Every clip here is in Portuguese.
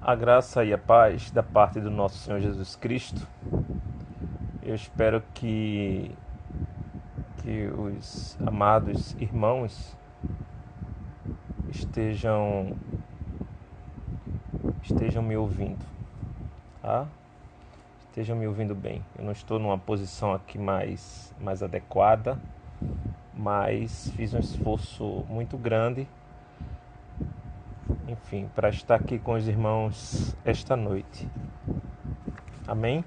A graça e a paz da parte do nosso Senhor Jesus Cristo. Eu espero que os amados irmãos estejam me ouvindo, tá? Estejam me ouvindo bem. Eu não estou numa posição aqui mais adequada, mas fiz um esforço muito grande, enfim, para estar aqui com os irmãos esta noite. Amém?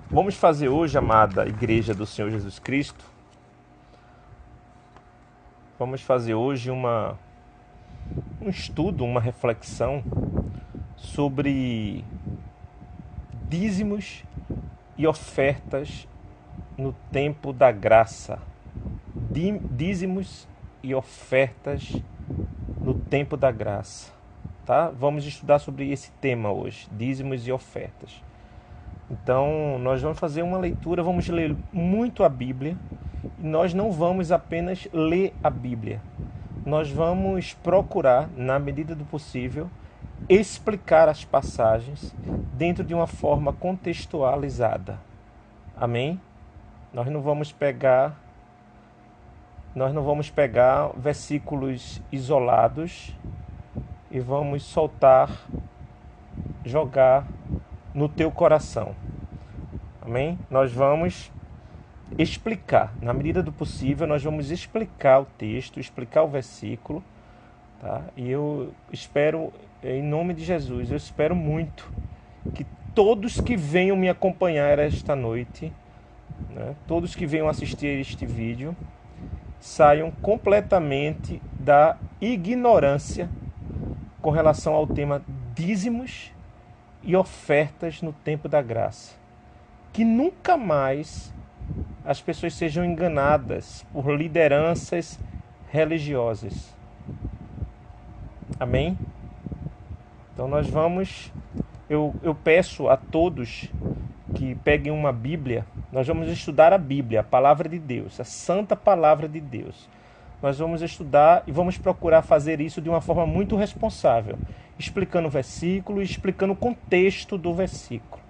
Vamos fazer hoje, amada Igreja do Senhor Jesus Cristo, vamos fazer hoje um estudo, uma reflexão sobre dízimos e ofertas no tempo da graça. Dízimos e ofertas no tempo da graça, tá? Vamos estudar sobre esse tema hoje, dízimos e ofertas. Então, nós vamos fazer uma leitura, vamos ler muito a Bíblia, e nós não vamos apenas ler a Bíblia. Nós vamos procurar, na medida do possível, explicar as passagens dentro de uma forma contextualizada. Amém? Nós não vamos pegar versículos isolados e vamos jogar no teu coração. Amém? Nós vamos explicar, na medida do possível, nós vamos explicar o texto, explicar o versículo, tá? E eu espero, em nome de Jesus, eu espero muito que todos que venham me acompanhar esta noite, né, todos que venham assistir este vídeo, saiam completamente da ignorância com relação ao tema dízimos e ofertas no tempo da graça. Que nunca mais as pessoas sejam enganadas por lideranças religiosas. Amém? Então nós vamos... Eu peço a todos que peguem uma Bíblia. Nós vamos estudar a Bíblia, a Palavra de Deus, a Santa Palavra de Deus. Nós vamos estudar e vamos procurar fazer isso de uma forma muito responsável, explicando o versículo e explicando o contexto do versículo.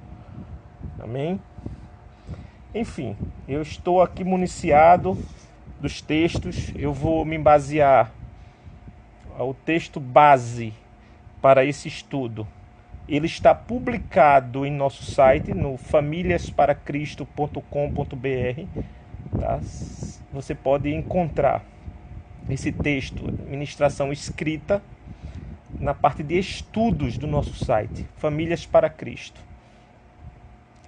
Amém? Enfim, eu estou aqui municiado dos textos. Eu vou me basear ao texto base para esse estudo. Ele está publicado em nosso site, no famíliasparacristo.com.br. Tá? Você pode encontrar esse texto, ministração escrita, na parte de estudos do nosso site, Famílias para Cristo.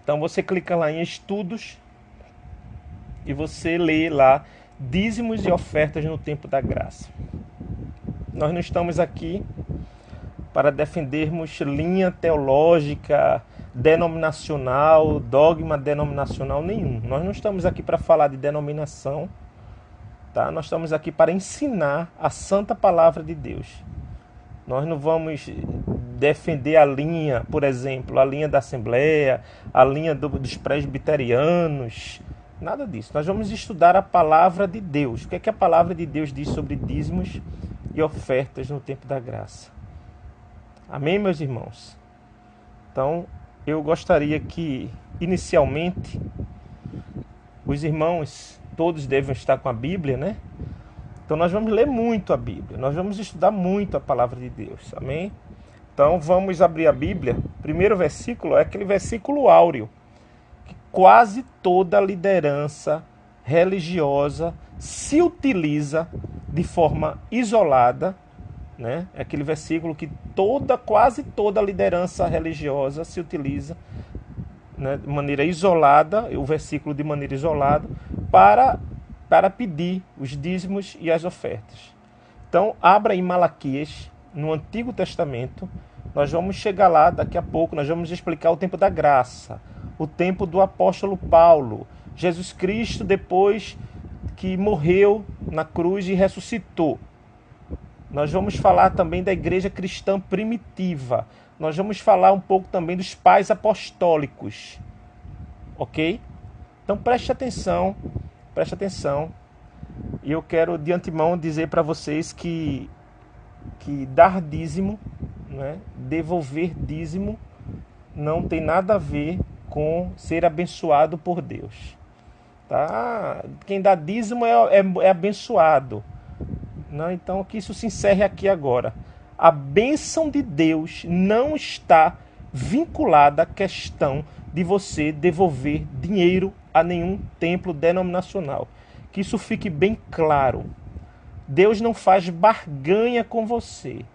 Então você clica lá em estudos e você lê lá dízimos e ofertas no tempo da graça. Nós não estamos aqui para defendermos linha teológica, denominacional, dogma denominacional nenhum. Nós não estamos aqui para falar de denominação, tá? Nós estamos aqui para ensinar a santa palavra de Deus. Nós não vamos defender a linha, por exemplo, a linha da Assembleia, a linha dos presbiterianos, nada disso. Nós vamos estudar a palavra de Deus. O que é que a palavra de Deus diz sobre dízimos e ofertas no tempo da graça? Amém, meus irmãos? Então, eu gostaria que, inicialmente, os irmãos, todos devem estar com a Bíblia, né? Então, nós vamos ler muito a Bíblia. Nós vamos estudar muito a palavra de Deus. Amém? Então, vamos abrir a Bíblia. O primeiro versículo é aquele versículo áureo, que quase toda liderança religiosa se utiliza de forma isolada, né? É aquele versículo que quase toda liderança religiosa se utiliza, né, de maneira isolada, o versículo de maneira isolada, para pedir os dízimos e as ofertas. Então, abra em Malaquias, no Antigo Testamento. Nós vamos chegar lá daqui a pouco, nós vamos explicar o tempo da graça, o tempo do apóstolo Paulo, Jesus Cristo depois que morreu na cruz e ressuscitou. Nós vamos falar também da igreja cristã primitiva. Nós vamos falar um pouco também dos pais apostólicos. Ok? Então preste atenção. E eu quero de antemão dizer para vocês que que dar dízimo, né, devolver dízimo, não tem nada a ver com ser abençoado por Deus. Tá? Quem dá dízimo é abençoado. Não, então que isso se encerre aqui agora. A bênção de Deus não está vinculada à questão de você devolver dinheiro a nenhum templo denominacional. Que isso fique bem claro. Deus não faz barganha com você.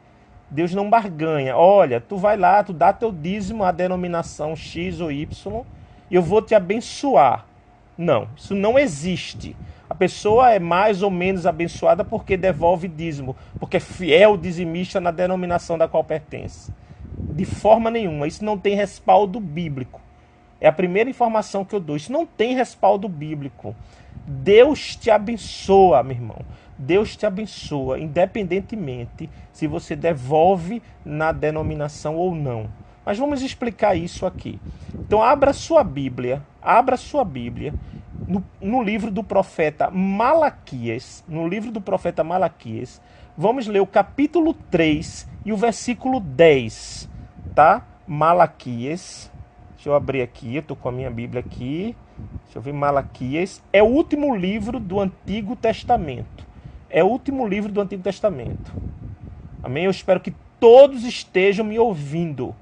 Deus não barganha. Olha, tu vai lá, tu dá teu dízimo à denominação X ou Y e eu vou te abençoar. Não, isso não existe. A pessoa é mais ou menos abençoada porque devolve dízimo, porque é fiel dizimista na denominação da qual pertence. De forma nenhuma, isso não tem respaldo bíblico. É a primeira informação que eu dou. Isso não tem respaldo bíblico. Deus te abençoa, meu irmão. Deus te abençoa, independentemente se você devolve na denominação ou não. Mas vamos explicar isso aqui. Então abra sua Bíblia no livro do profeta Malaquias. No livro do profeta Malaquias, vamos ler o capítulo 3 e o versículo 10, tá? Malaquias, deixa eu abrir aqui, eu estou com a minha Bíblia aqui. Deixa eu ver, Malaquias é o último livro do Antigo Testamento. É o último livro do Antigo Testamento. Amém? Eu espero que todos estejam me ouvindo.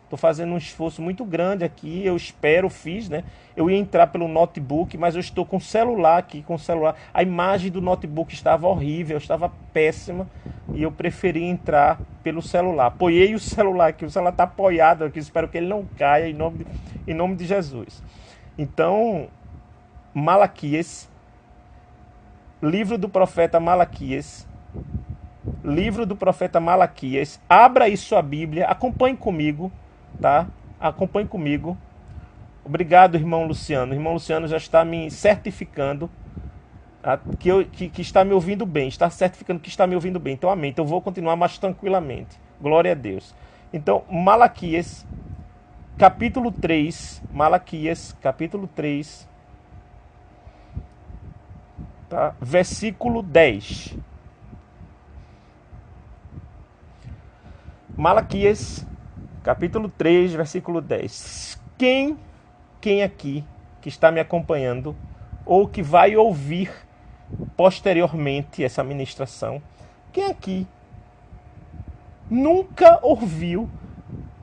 Estou fazendo um esforço muito grande aqui, eu espero, fiz, né? Eu ia entrar pelo notebook, mas eu estou com o celular aqui, com o celular. A imagem do notebook estava horrível, estava péssima, e eu preferi entrar pelo celular. Apoiei o celular aqui, o celular está apoiado aqui, espero que ele não caia em nome de Jesus. Então, Malaquias, livro do profeta Malaquias, abra aí sua Bíblia, acompanhe comigo, tá? Acompanhe comigo. Obrigado, irmão Luciano. O irmão Luciano já está me certificando que está me ouvindo bem. Está certificando que está me ouvindo bem. Então, amém. Então, eu vou continuar mais tranquilamente. Glória a Deus. Então, Malaquias, capítulo 3. Malaquias, capítulo 3. Tá? Versículo 10. Malaquias, capítulo 3, versículo 10. Quem aqui que está me acompanhando ou que vai ouvir posteriormente essa ministração, quem aqui nunca ouviu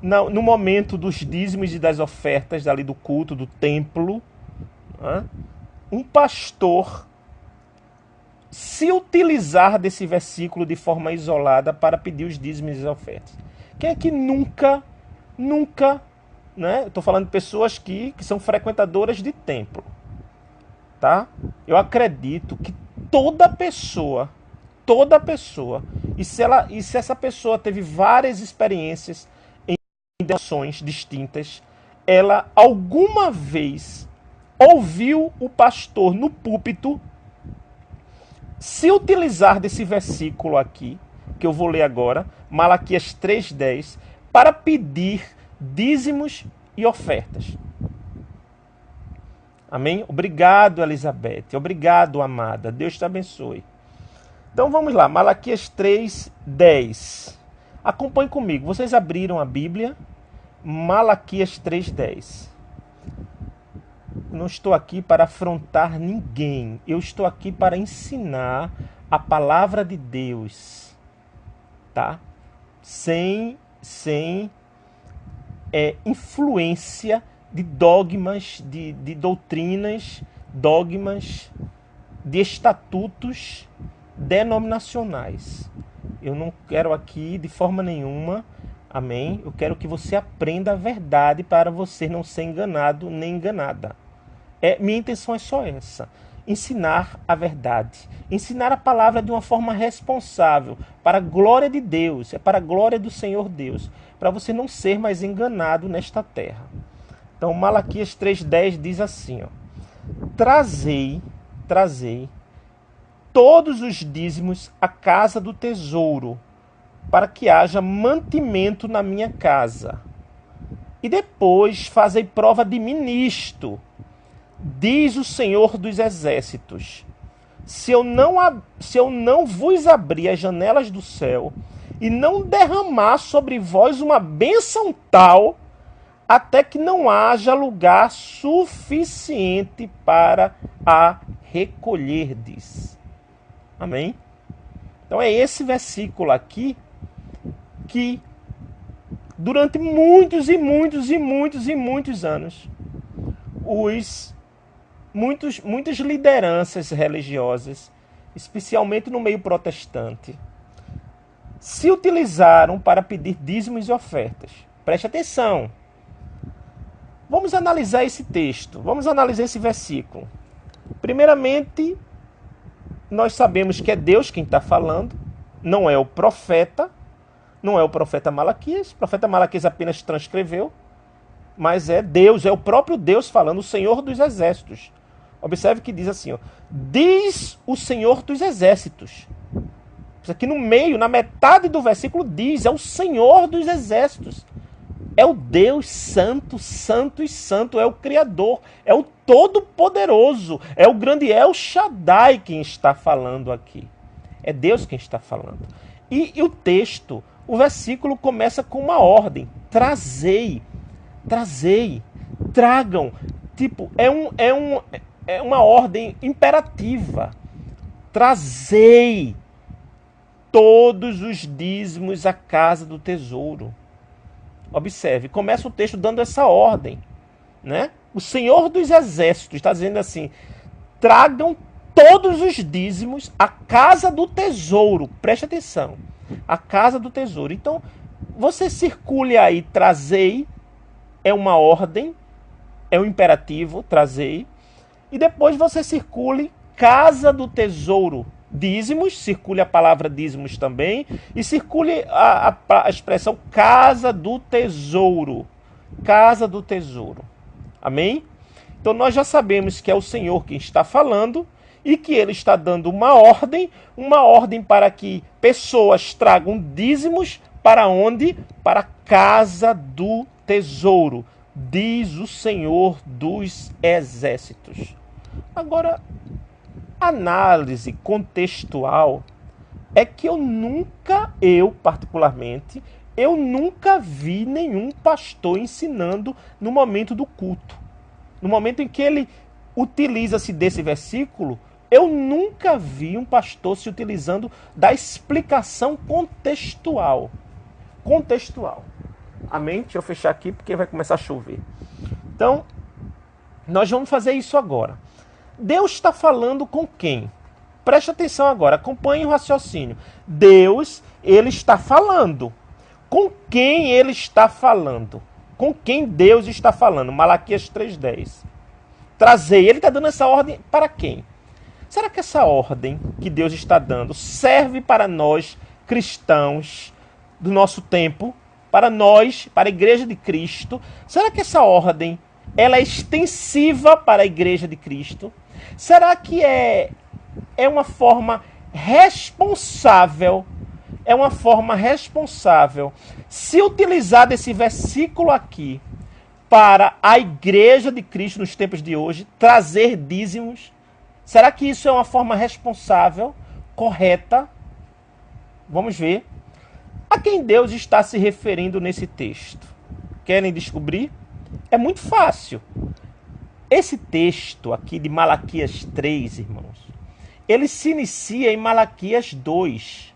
no momento dos dízimos e das ofertas ali do culto, do templo, um pastor se utilizar desse versículo de forma isolada para pedir os dízimos e as ofertas? Quem é que nunca, né? Estou falando de pessoas que são frequentadoras de templo, tá? Eu acredito que toda pessoa, e se essa pessoa teve várias experiências em denominações distintas, ela alguma vez ouviu o pastor no púlpito se utilizar desse versículo aqui, que eu vou ler agora, Malaquias 3,10, para pedir dízimos e ofertas. Amém? Obrigado, Elizabeth. Obrigado, amada. Deus te abençoe. Então vamos lá, Malaquias 3,10. Acompanhe comigo. Vocês abriram a Bíblia? Malaquias 3,10. Não estou aqui para afrontar ninguém. Eu estou aqui para ensinar a palavra de Deus, tá? Sem influência de dogmas, de doutrinas, dogmas, de estatutos denominacionais. Eu não quero aqui de forma nenhuma, amém? Eu quero que você aprenda a verdade para você não ser enganado nem enganada. Minha intenção é só essa: ensinar a verdade, ensinar a palavra de uma forma responsável, para a glória de Deus, para a glória do Senhor Deus, para você não ser mais enganado nesta terra. Então, Malaquias 3,10 diz assim, Trazei todos os dízimos à casa do tesouro, para que haja mantimento na minha casa. E depois fazei prova de mim nisto, diz o Senhor dos Exércitos: se eu não vos abrir as janelas do céu e não derramar sobre vós uma bênção tal, até que não haja lugar suficiente para a recolherdes. Amém? Então é esse versículo aqui que durante muitos anos muitas lideranças religiosas, especialmente no meio protestante, se utilizaram para pedir dízimos e ofertas. Preste atenção. Vamos analisar esse texto, vamos analisar esse versículo. Primeiramente, nós sabemos que é Deus quem está falando, não é o profeta Malaquias. O profeta Malaquias apenas transcreveu, mas é Deus, é o próprio Deus falando, o Senhor dos Exércitos. Observe que diz assim, ó, diz o Senhor dos Exércitos. Isso aqui no meio, na metade do versículo diz, é o Senhor dos Exércitos. É o Deus santo, santo e santo, é o Criador, é o Todo-Poderoso, é o grande El Shaddai quem está falando aqui. É Deus quem está falando. E o texto, o versículo começa com uma ordem, trazei, tragam. Tipo, é uma ordem imperativa. Trazei todos os dízimos à casa do tesouro. Observe, começa o texto dando essa ordem, né? O Senhor dos Exércitos está dizendo assim, tragam todos os dízimos à casa do tesouro. Preste atenção, a casa do tesouro. Então, você circule aí, trazei, é uma ordem, é um imperativo, trazei. E depois você circule casa do tesouro, dízimos, circule a palavra dízimos também, e circule a expressão casa do tesouro. Casa do tesouro. Amém? Então nós já sabemos que é o Senhor quem está falando e que ele está dando uma ordem para que pessoas tragam dízimos para onde? Para a casa do tesouro, diz o Senhor dos Exércitos. Agora, análise contextual é que eu particularmente, eu nunca vi nenhum pastor ensinando no momento do culto. No momento em que ele utiliza-se desse versículo, eu nunca vi um pastor se utilizando da explicação contextual. Contextual. Amém? Deixa eu fechar aqui porque vai começar a chover. Então, nós vamos fazer isso agora. Deus está falando com quem? Preste atenção agora, acompanhe o raciocínio. Deus, ele está falando. Com quem ele está falando? Com quem Deus está falando? Malaquias 3:10. Trazei, ele está dando essa ordem para quem? Será que essa ordem que Deus está dando serve para nós, cristãos do nosso tempo? Para nós, para a Igreja de Cristo? Será que essa ordem ela é extensiva para a Igreja de Cristo? Será que é uma forma responsável? É uma forma responsável se utilizar desse versículo aqui para a Igreja de Cristo nos tempos de hoje, trazer dízimos? Será que isso é uma forma responsável, correta? Vamos ver. A quem Deus está se referindo nesse texto? Querem descobrir? É muito fácil. Esse texto aqui de Malaquias 3, irmãos, ele se inicia em Malaquias 2.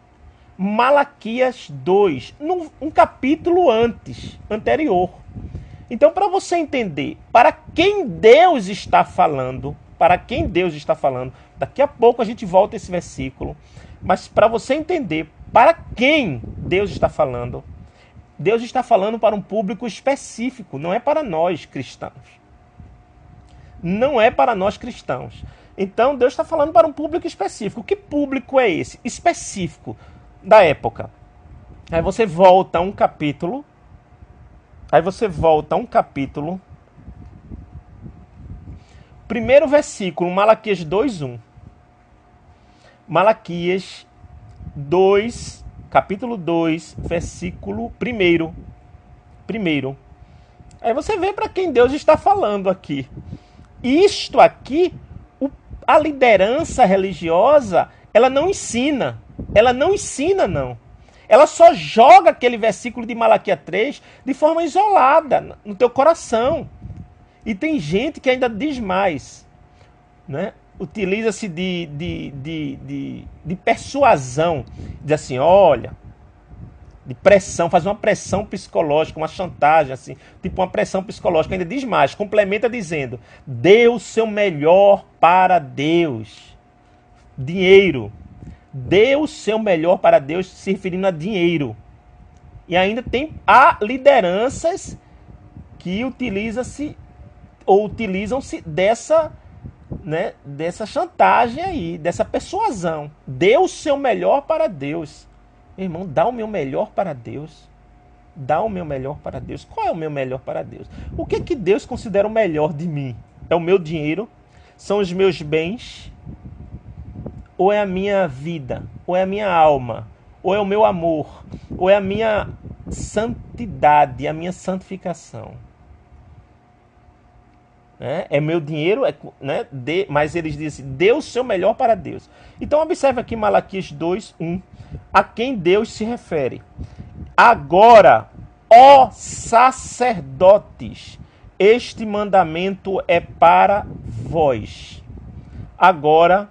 Malaquias 2, um capítulo anterior. Então, para você entender para quem Deus está falando, daqui a pouco a gente volta a esse versículo, mas para você entender para quem Deus está falando para um público específico, não é para nós cristãos. Não é para nós cristãos. Então, Deus está falando para um público específico. Que público é esse? Específico da época. Aí você volta a um capítulo. Primeiro versículo, Malaquias 2:1. Malaquias 2, capítulo 2, versículo 1. Aí você vê para quem Deus está falando aqui. Isto aqui, a liderança religiosa, ela não ensina. Ela ela só joga aquele versículo de Malaquias 3 de forma isolada no teu coração. E tem gente que ainda diz mais, né? Utiliza-se de persuasão, diz assim, olha, de pressão, faz uma pressão psicológica, uma chantagem, assim, tipo uma pressão psicológica, ainda diz mais, complementa dizendo, dê o seu melhor para Deus. Dinheiro. Dê o seu melhor para Deus, se referindo a dinheiro. E ainda há lideranças que utilizam-se dessa, né, dessa chantagem aí, dessa persuasão. Dê o seu melhor para Deus. Meu irmão, dá o meu melhor para Deus. Dá o meu melhor para Deus. Qual é o meu melhor para Deus? O que que Deus considera o melhor de mim? É o meu dinheiro? São os meus bens? Ou é a minha vida? Ou é a minha alma? Ou é o meu amor? Ou é a minha santidade, a minha santificação? É meu dinheiro, né? Mas eles dizem, dê o seu melhor para Deus. Então observe aqui Malaquias 2:1, a quem Deus se refere. Agora, ó sacerdotes, este mandamento é para vós. Agora,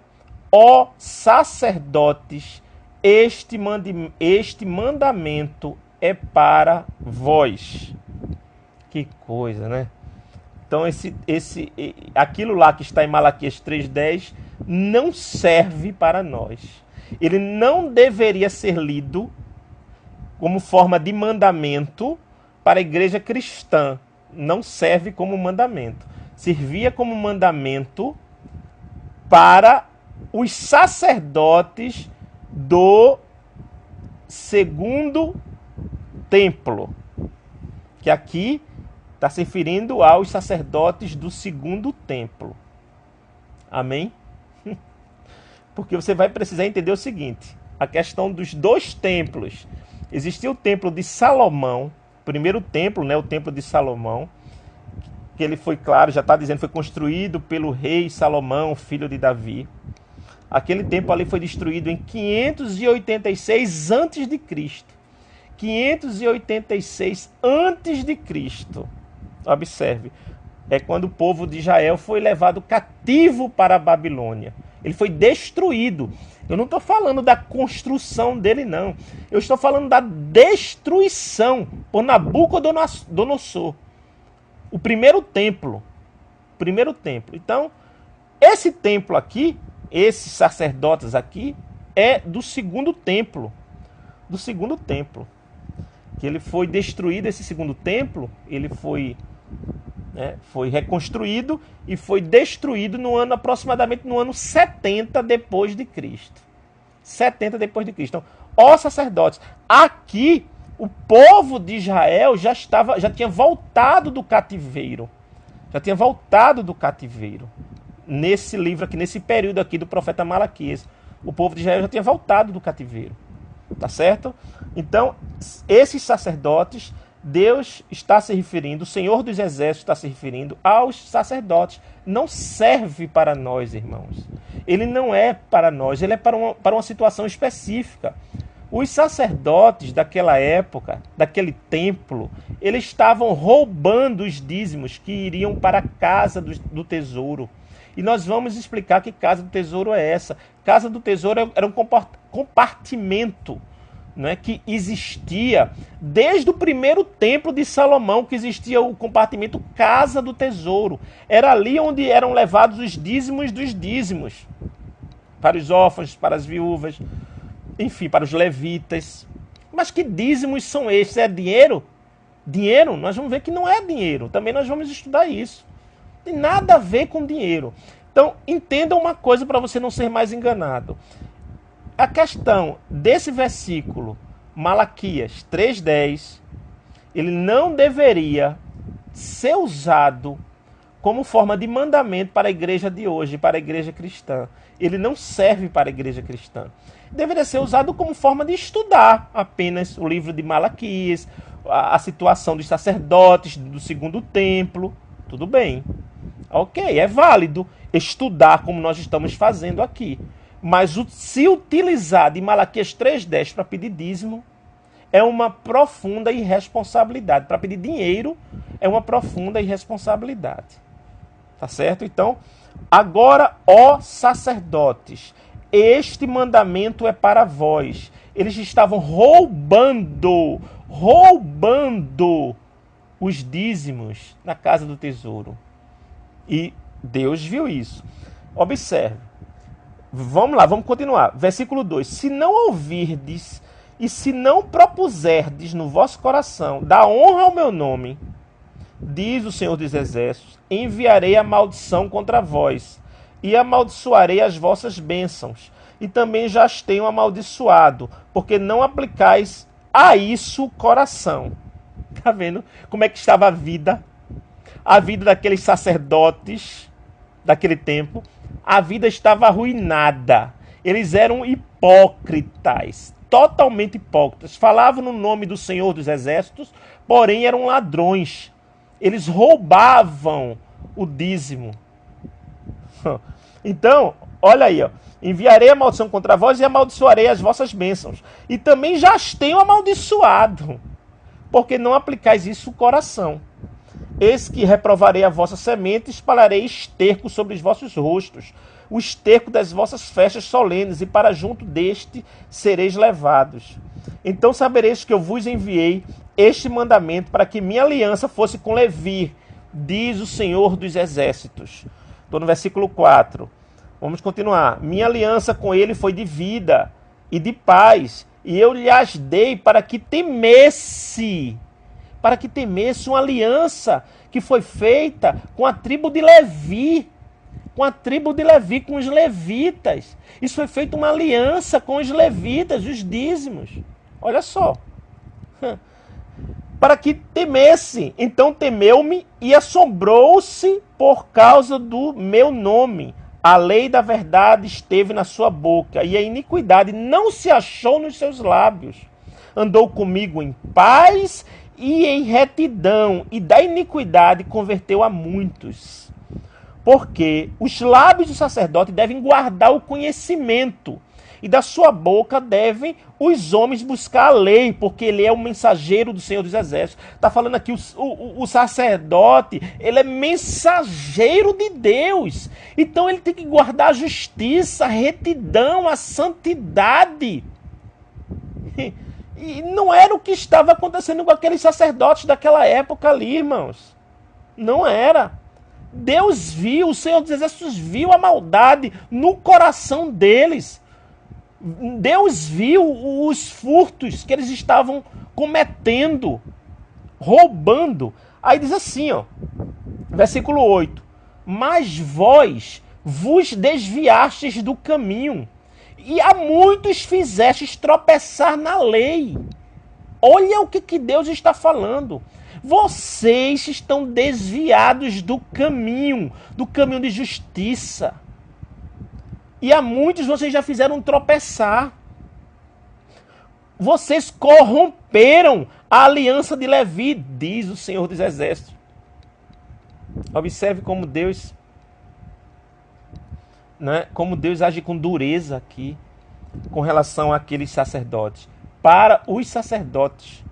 ó sacerdotes, este mandamento é para vós. Que coisa, né? Então, aquilo lá que está em Malaquias 3:10 não serve para nós. Ele não deveria ser lido como forma de mandamento para a igreja cristã. Não serve como mandamento. Servia como mandamento para os sacerdotes do segundo templo. Que aqui está se referindo aos sacerdotes do segundo templo. Amém? Porque você vai precisar entender o seguinte. A questão dos dois templos. Existia o templo de Salomão. O primeiro templo, né, o templo de Salomão. Que ele foi, claro, já está dizendo, foi construído pelo rei Salomão, filho de Davi. Aquele templo ali foi destruído em 586 a.C. 586 a.C. Observe, é quando o povo de Israel foi levado cativo para a Babilônia. Ele foi destruído. Eu não estou falando da construção dele, não. Eu estou falando da destruição por Nabucodonosor. O primeiro templo. Então, esse templo aqui, esses sacerdotes aqui, é do segundo templo. Do segundo templo. Que ele foi destruído, esse segundo templo, ele foi reconstruído e foi destruído aproximadamente no ano 70 depois de Cristo. 70 depois de Cristo. Então, ó sacerdotes, aqui o povo de Israel já tinha voltado do cativeiro. Nesse livro aqui, nesse período aqui do profeta Malaquias. O povo de Israel já tinha voltado do cativeiro. Tá certo? Então, esses sacerdotes, Deus está se referindo, o Senhor dos Exércitos está se referindo aos sacerdotes. Não serve para nós, irmãos. Ele não é para nós, ele é para uma situação específica. Os sacerdotes daquela época, daquele templo, eles estavam roubando os dízimos que iriam para a casa do tesouro. E nós vamos explicar que casa do tesouro é essa. Casa do tesouro era um compartimento, né, que existia desde o primeiro templo de Salomão, que existia o compartimento casa do tesouro. Era ali onde eram levados os dízimos dos dízimos. Para os órfãos, para as viúvas, enfim, para os levitas. Mas que dízimos são estes? É dinheiro? Dinheiro? Nós vamos ver que não é dinheiro. Também nós vamos estudar isso. Tem nada a ver com dinheiro. Então, entenda uma coisa para você não ser mais enganado. A questão desse versículo, Malaquias 3:10, ele não deveria ser usado como forma de mandamento para a igreja de hoje, para a igreja cristã. Ele não serve para a igreja cristã. Deveria ser usado como forma de estudar apenas o livro de Malaquias, a situação dos sacerdotes do segundo templo. Tudo bem. Ok, é válido estudar como nós estamos fazendo aqui. Mas se utilizar de Malaquias 3:10 para pedir dízimo, é uma profunda irresponsabilidade. Para pedir dinheiro é uma profunda irresponsabilidade. Tá certo? Então, agora, ó sacerdotes, este mandamento é para vós. Eles estavam roubando os dízimos na casa do tesouro. E Deus viu isso. Observe. Vamos lá, vamos continuar. Versículo 2. Se não ouvirdes e se não propuserdes no vosso coração dar honra ao meu nome, diz o Senhor dos Exércitos, enviarei a maldição contra vós e amaldiçoarei as vossas bênçãos. E também já as tenho amaldiçoado, porque não aplicais a isso o coração. Está vendo como é que estava a vida? A vida daqueles sacerdotes daquele tempo. A vida estava arruinada. Eles eram hipócritas, totalmente hipócritas. Falavam no nome do Senhor dos Exércitos, porém eram ladrões. Eles roubavam o dízimo. Então, olha aí, ó. Enviarei a maldição contra vós e amaldiçoarei as vossas bênçãos. E também já as tenho amaldiçoado, porque não aplicais isso no coração. Eis que reprovarei a vossa semente e espalharei esterco sobre os vossos rostos, o esterco das vossas festas solenes, e para junto deste sereis levados. Então sabereis que eu vos enviei este mandamento para que minha aliança fosse com Levi, diz o Senhor dos Exércitos. Estou no versículo 4. Vamos continuar. Minha aliança com ele foi de vida e de paz, e eu lhes dei para que temesse uma aliança que foi feita com a tribo de Levi, com os levitas. Isso foi feito uma aliança com os levitas, os dízimos. Olha só. Para que temesse. Então temeu-me e assombrou-se por causa do meu nome. A lei da verdade esteve na sua boca, e a iniquidade não se achou nos seus lábios. Andou comigo em paz e em retidão, e da iniquidade converteu a muitos. Porque os lábios do sacerdote devem guardar o conhecimento, e da sua boca devem os homens buscar a lei, porque ele é o mensageiro do Senhor dos Exércitos. Está falando aqui, o sacerdote, ele é mensageiro de Deus. Então ele tem que guardar a justiça, a retidão, a santidade. E não era o que estava acontecendo com aqueles sacerdotes daquela época ali, irmãos. Não era. Deus viu, o Senhor dos Exércitos viu a maldade no coração deles. Deus viu os furtos que eles estavam cometendo, roubando. Aí diz assim, ó, versículo 8. Mas vós vos desviastes do caminho, e a muitos fizestes tropeçar na lei. Olha o que Deus está falando. Vocês estão desviados do caminho de justiça. E a muitos vocês já fizeram tropeçar. Vocês corromperam a aliança de Levi, diz o Senhor dos Exércitos. Observe como Deus, né, como Deus age com dureza aqui, com relação àqueles sacerdotes. Para os sacerdotes.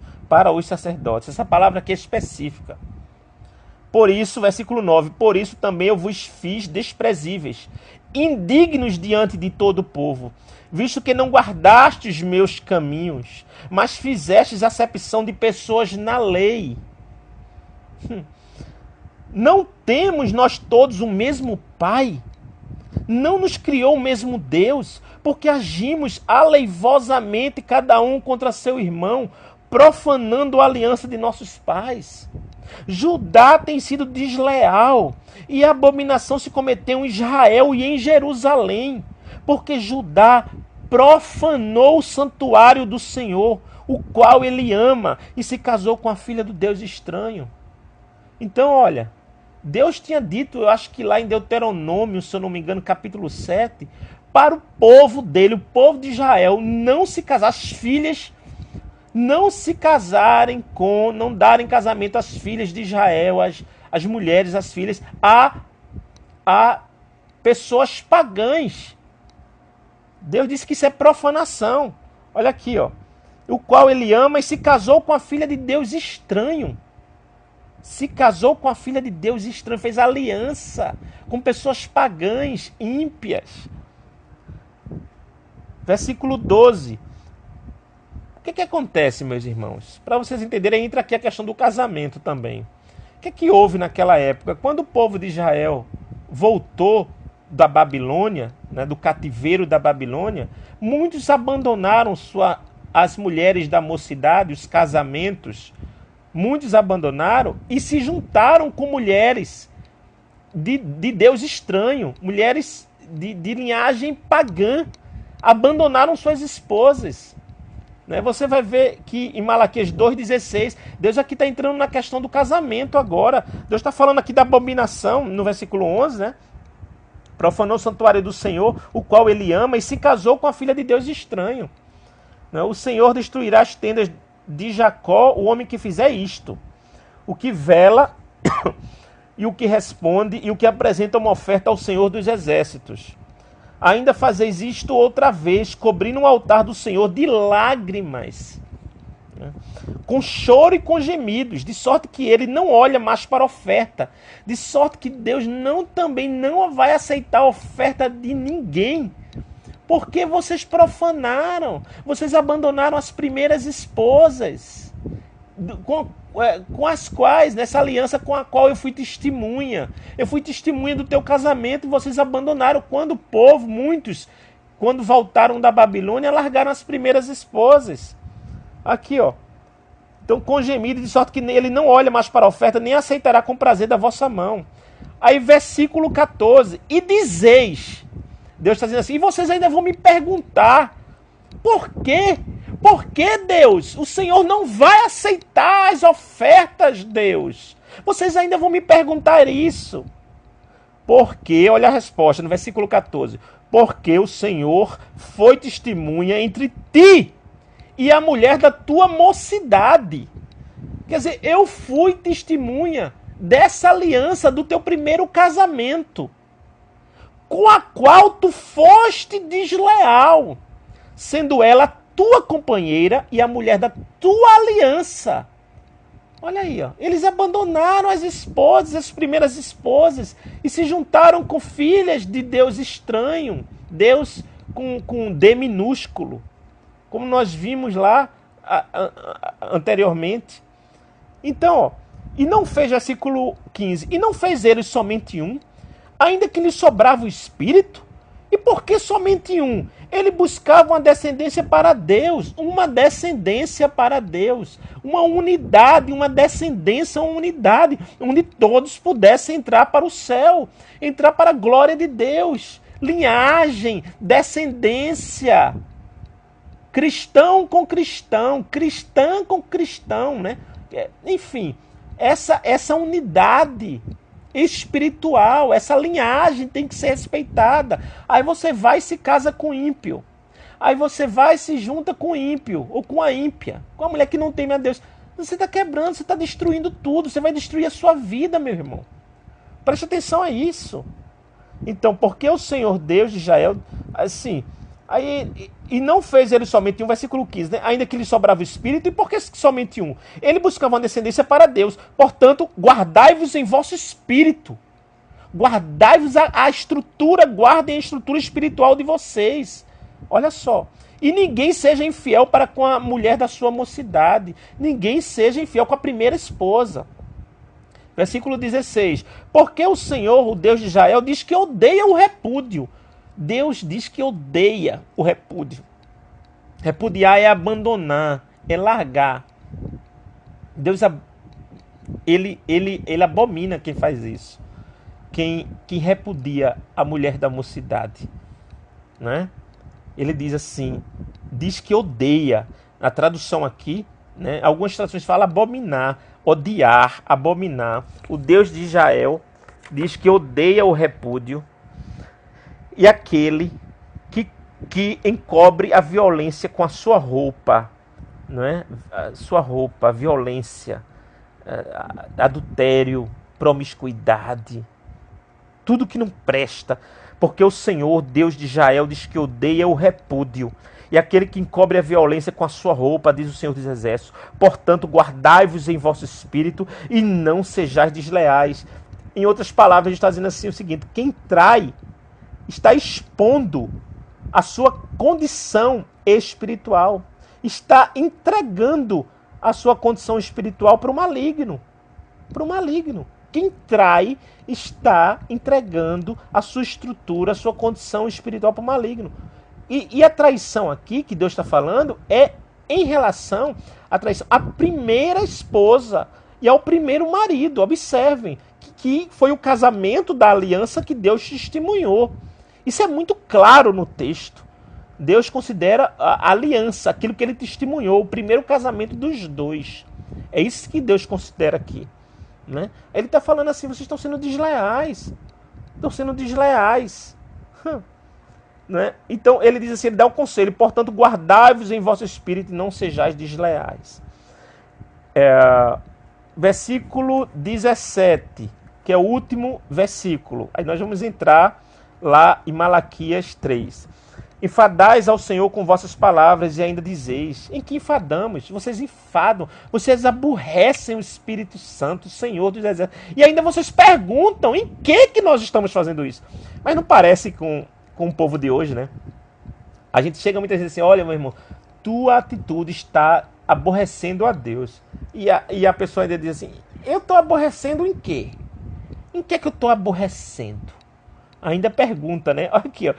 Essa palavra aqui é específica. Por isso, versículo 9, por isso também eu vos fiz desprezíveis, indignos diante de todo o povo, visto que não guardastes os meus caminhos, mas fizestes acepção de pessoas na lei. Não temos nós todos o mesmo Pai? Não nos criou o mesmo Deus? Porque agimos aleivosamente cada um contra seu irmão, profanando a aliança de nossos pais. Judá tem sido desleal, e a abominação se cometeu em Israel e em Jerusalém, porque Judá profanou o santuário do Senhor, o qual ele ama, e se casou com a filha do Deus estranho. Então, olha, Deus tinha dito, eu acho que lá em Deuteronômio, se eu não me engano, capítulo 7, para o povo dele, o povo de Israel, não se casar, as filhas não se casarem com, não darem casamento às filhas de Israel, as mulheres, as filhas, a pessoas pagãs. Deus disse que isso é profanação. Olha aqui, ó. o qual ele ama, e se casou com a filha de Deus estranho. Se casou com a filha de Deus estranho, fez aliança com pessoas pagãs, ímpias. Versículo 12. O que acontece, meus irmãos? Para vocês entenderem, entra aqui a questão do casamento também. O que houve naquela época? Quando o povo de Israel voltou da Babilônia, né, do cativeiro da Babilônia, muitos abandonaram as mulheres da mocidade, os casamentos. Muitos abandonaram e se juntaram com mulheres de Deus estranho, mulheres de linhagem pagã. Abandonaram suas esposas. Você vai ver que em Malaquias 2,16, Deus aqui está entrando na questão do casamento agora. Deus está falando aqui da abominação, no versículo 11, né? Profanou o santuário do Senhor, o qual ele ama, e se casou com a filha de Deus estranho. O Senhor destruirá as tendas de Jacó, o homem que fizer isto. O que vela e o que responde e o que apresenta uma oferta ao Senhor dos exércitos. Ainda fazeis isto outra vez, cobrindo o altar do Senhor de lágrimas, com choro e com gemidos, de sorte que ele não olha mais para a oferta, de sorte que Deus também não vai aceitar a oferta de ninguém, porque vocês profanaram, vocês abandonaram as primeiras esposas, com as quais, nessa aliança com a qual eu fui testemunha do teu casamento, e vocês abandonaram. Quando o povo, muitos, quando voltaram da Babilônia, largaram as primeiras esposas. Aqui, ó. Então, com gemido, de sorte que ele não olha mais para a oferta, nem aceitará com prazer da vossa mão. Aí, versículo 14. E dizeis, Deus está dizendo assim, e vocês ainda vão me perguntar, por quê? Por que, Deus? O Senhor não vai aceitar as ofertas, Deus. Vocês ainda vão me perguntar isso. Porque, olha a resposta no versículo 14. Porque o Senhor foi testemunha entre ti e a mulher da tua mocidade. Quer dizer, eu fui testemunha dessa aliança do teu primeiro casamento, com a qual tu foste desleal, sendo ela tua companheira e a mulher da tua aliança. Olha aí, ó. Eles abandonaram as esposas, as primeiras esposas, e se juntaram com filhas de Deus estranho, Deus com D minúsculo, como nós vimos lá anteriormente. Então, ó, e não fez, versículo 15, e não fez eles somente um, ainda que lhe sobrava o espírito. E por que somente um? Ele buscava uma descendência para Deus, uma descendência para Deus, uma unidade, uma descendência, uma unidade, onde todos pudessem entrar para o céu, entrar para a glória de Deus. Linhagem, descendência, cristão com cristão, cristã com cristão, né? Enfim, essa unidade espiritual, essa linhagem tem que ser respeitada. Aí você vai e se casa com ímpio. Aí você vai e se junta com ímpio, ou com a ímpia, com a mulher que não teme a Deus. Você está quebrando, você está destruindo tudo, você vai destruir a sua vida, meu irmão. Preste atenção a isso. Então, porque o Senhor Deus de Israel, assim, aí, e não fez ele somente um, versículo 15, né? Ainda que lhe sobrava o espírito, e por que somente um? Ele buscava uma descendência para Deus. Portanto, guardai-vos em vosso espírito. Guardai-vos a estrutura, guardem a estrutura espiritual de vocês. Olha só. E ninguém seja infiel para com a mulher da sua mocidade. Ninguém seja infiel com a primeira esposa. Versículo 16. Porque o Senhor, o Deus de Israel, diz que odeia o repúdio. Deus diz que odeia o repúdio. Repudiar é abandonar, é largar. Deus, ele abomina quem faz isso. Quem repudia a mulher da mocidade. Né? Ele diz assim, diz que odeia. Na tradução aqui, né, algumas traduções falam abominar, odiar, abominar. O Deus de Israel diz que odeia o repúdio. E aquele que encobre a violência com a sua roupa, não é? A sua roupa, a violência, adultério, promiscuidade, tudo que não presta, porque o Senhor, Deus de Israel, diz que odeia o repúdio e aquele que encobre a violência com a sua roupa, diz o Senhor dos Exércitos. Portanto, guardai-vos em vosso espírito e não sejais desleais. Em outras palavras, ele está dizendo assim o seguinte: quem trai está expondo a sua condição espiritual, está entregando a sua condição espiritual para o maligno. Para o maligno. Quem trai está entregando a sua estrutura, a sua condição espiritual para o maligno. E a traição aqui, que Deus está falando, é em relação à traição à primeira esposa e ao primeiro marido. Observem que foi o casamento da aliança que Deus testemunhou. Isso é muito claro no texto. Deus considera a aliança, aquilo que ele testemunhou, o primeiro casamento dos dois. É isso que Deus considera aqui. Né? Ele está falando assim: vocês estão sendo desleais. Estão sendo desleais. Né? Então ele diz assim, ele dá um conselho: portanto, guardai-vos em vosso espírito e não sejais desleais. Versículo 17, que é o último versículo. Aí nós vamos entrar lá em Malaquias 3. Enfadais ao Senhor com vossas palavras e ainda dizeis. Em que enfadamos? Vocês enfadam, vocês aborrecem o Espírito Santo, o Senhor dos Exércitos. E ainda vocês perguntam em que nós estamos fazendo isso. Mas não parece com o povo de hoje, né? A gente chega muitas vezes assim: olha, meu irmão, tua atitude está aborrecendo a Deus. E a pessoa ainda diz assim: eu estou aborrecendo em quê? Em que eu estou aborrecendo? Ainda pergunta, né? Olha aqui, ó.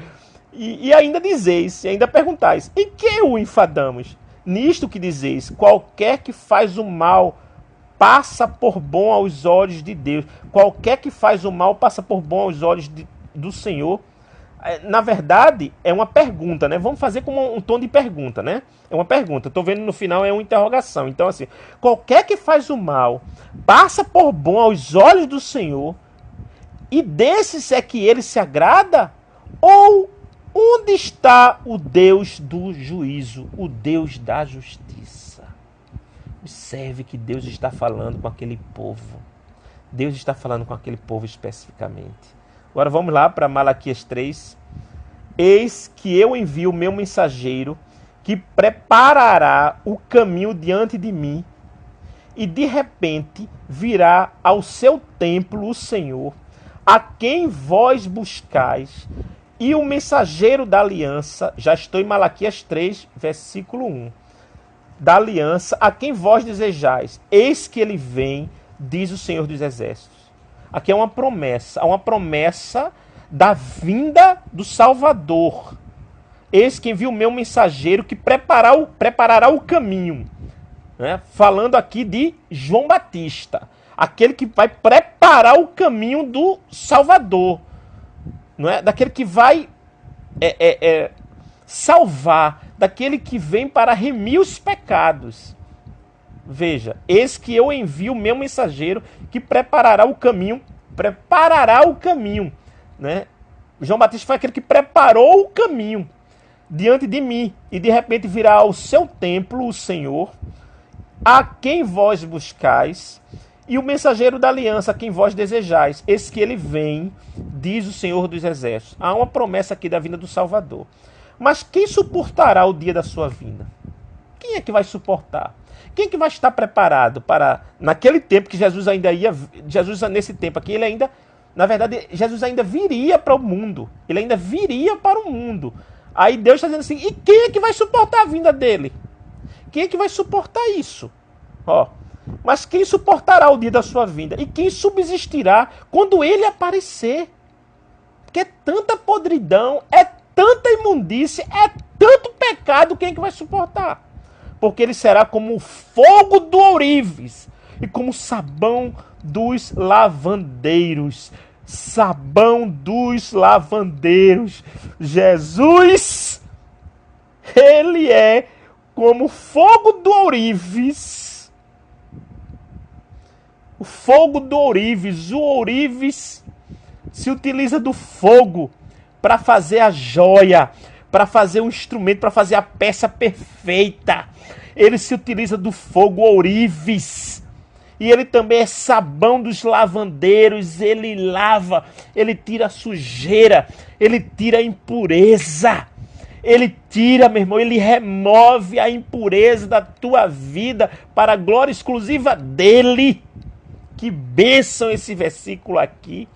E ainda dizeis, e ainda perguntais: em que o enfadamos? Nisto que dizeis: qualquer que faz o mal passa por bom aos olhos de Deus. Qualquer que faz o mal passa por bom aos olhos do Senhor. Na verdade, é uma pergunta, né? Vamos fazer como um tom de pergunta, né? É uma pergunta. Estou vendo no final é uma interrogação. Então, assim, qualquer que faz o mal passa por bom aos olhos do Senhor, e desses é que ele se agrada? Ou onde está o Deus do juízo, o Deus da justiça? Observe que Deus está falando com aquele povo. Deus está falando com aquele povo especificamente. Agora vamos lá para Malaquias 3. Eis que eu envio o meu mensageiro, que preparará o caminho diante de mim, e de repente virá ao seu templo o Senhor, a quem vós buscais, e o mensageiro da aliança. Já estou em Malaquias 3, versículo 1. Da aliança, a quem vós desejais. Eis que ele vem, diz o Senhor dos Exércitos. Aqui é uma promessa da vinda do Salvador. Eis que envia o meu mensageiro, que preparará o caminho. Né? Falando aqui de João Batista. Aquele que vai preparar o caminho do Salvador. Não é? Daquele que vai salvar, daquele que vem para remir os pecados. Veja: eis que eu envio o meu mensageiro, que preparará o caminho, né? João Batista foi aquele que preparou o caminho diante de mim, e de repente virá ao seu templo o Senhor, a quem vós buscais, e o mensageiro da aliança, a quem vós desejais. Eis que ele vem, diz o Senhor dos Exércitos. Há uma promessa aqui da vinda do Salvador. Mas quem suportará o dia da sua vinda? Quem é que vai suportar? Quem é que vai estar preparado para, naquele tempo que Jesus nesse tempo aqui, na verdade, Jesus ainda viria para o mundo. Ele ainda viria para o mundo. Aí Deus está dizendo assim: e quem é que vai suportar a vinda dele? Quem é que vai suportar isso? Ó, mas quem suportará o dia da sua vinda? E quem subsistirá quando ele aparecer? Porque é tanta podridão, é tanta imundície, é tanto pecado, quem é que vai suportar? Porque ele será como o fogo do ourives e como o sabão dos lavandeiros. Sabão dos lavandeiros. Jesus, ele é como o fogo do ourives. O fogo do ourives. O ourives se utiliza do fogo para fazer a joia, para fazer o instrumento, para fazer a peça perfeita. Ele se utiliza do fogo ourives. E ele também é sabão dos lavandeiros. Ele lava, ele tira a sujeira, ele tira a impureza. Ele tira, meu irmão, ele remove a impureza da tua vida para a glória exclusiva dele. Que bênção esse versículo aqui.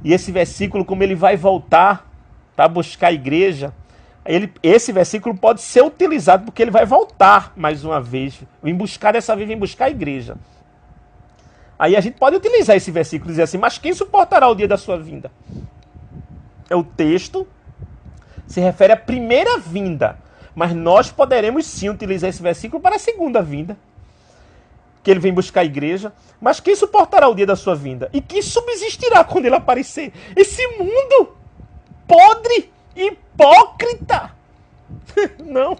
E esse versículo, como ele vai voltar para buscar a igreja, esse versículo pode ser utilizado porque ele vai voltar mais uma vez. Dessa vez vem buscar a igreja. Aí a gente pode utilizar esse versículo e dizer assim, mas quem suportará o dia da sua vinda? O texto se refere à primeira vinda, mas nós poderemos sim utilizar esse versículo para a segunda vinda, que ele vem buscar a igreja. Mas quem suportará o dia da sua vinda? E quem subsistirá quando ele aparecer? Esse mundo podre, hipócrita. Não,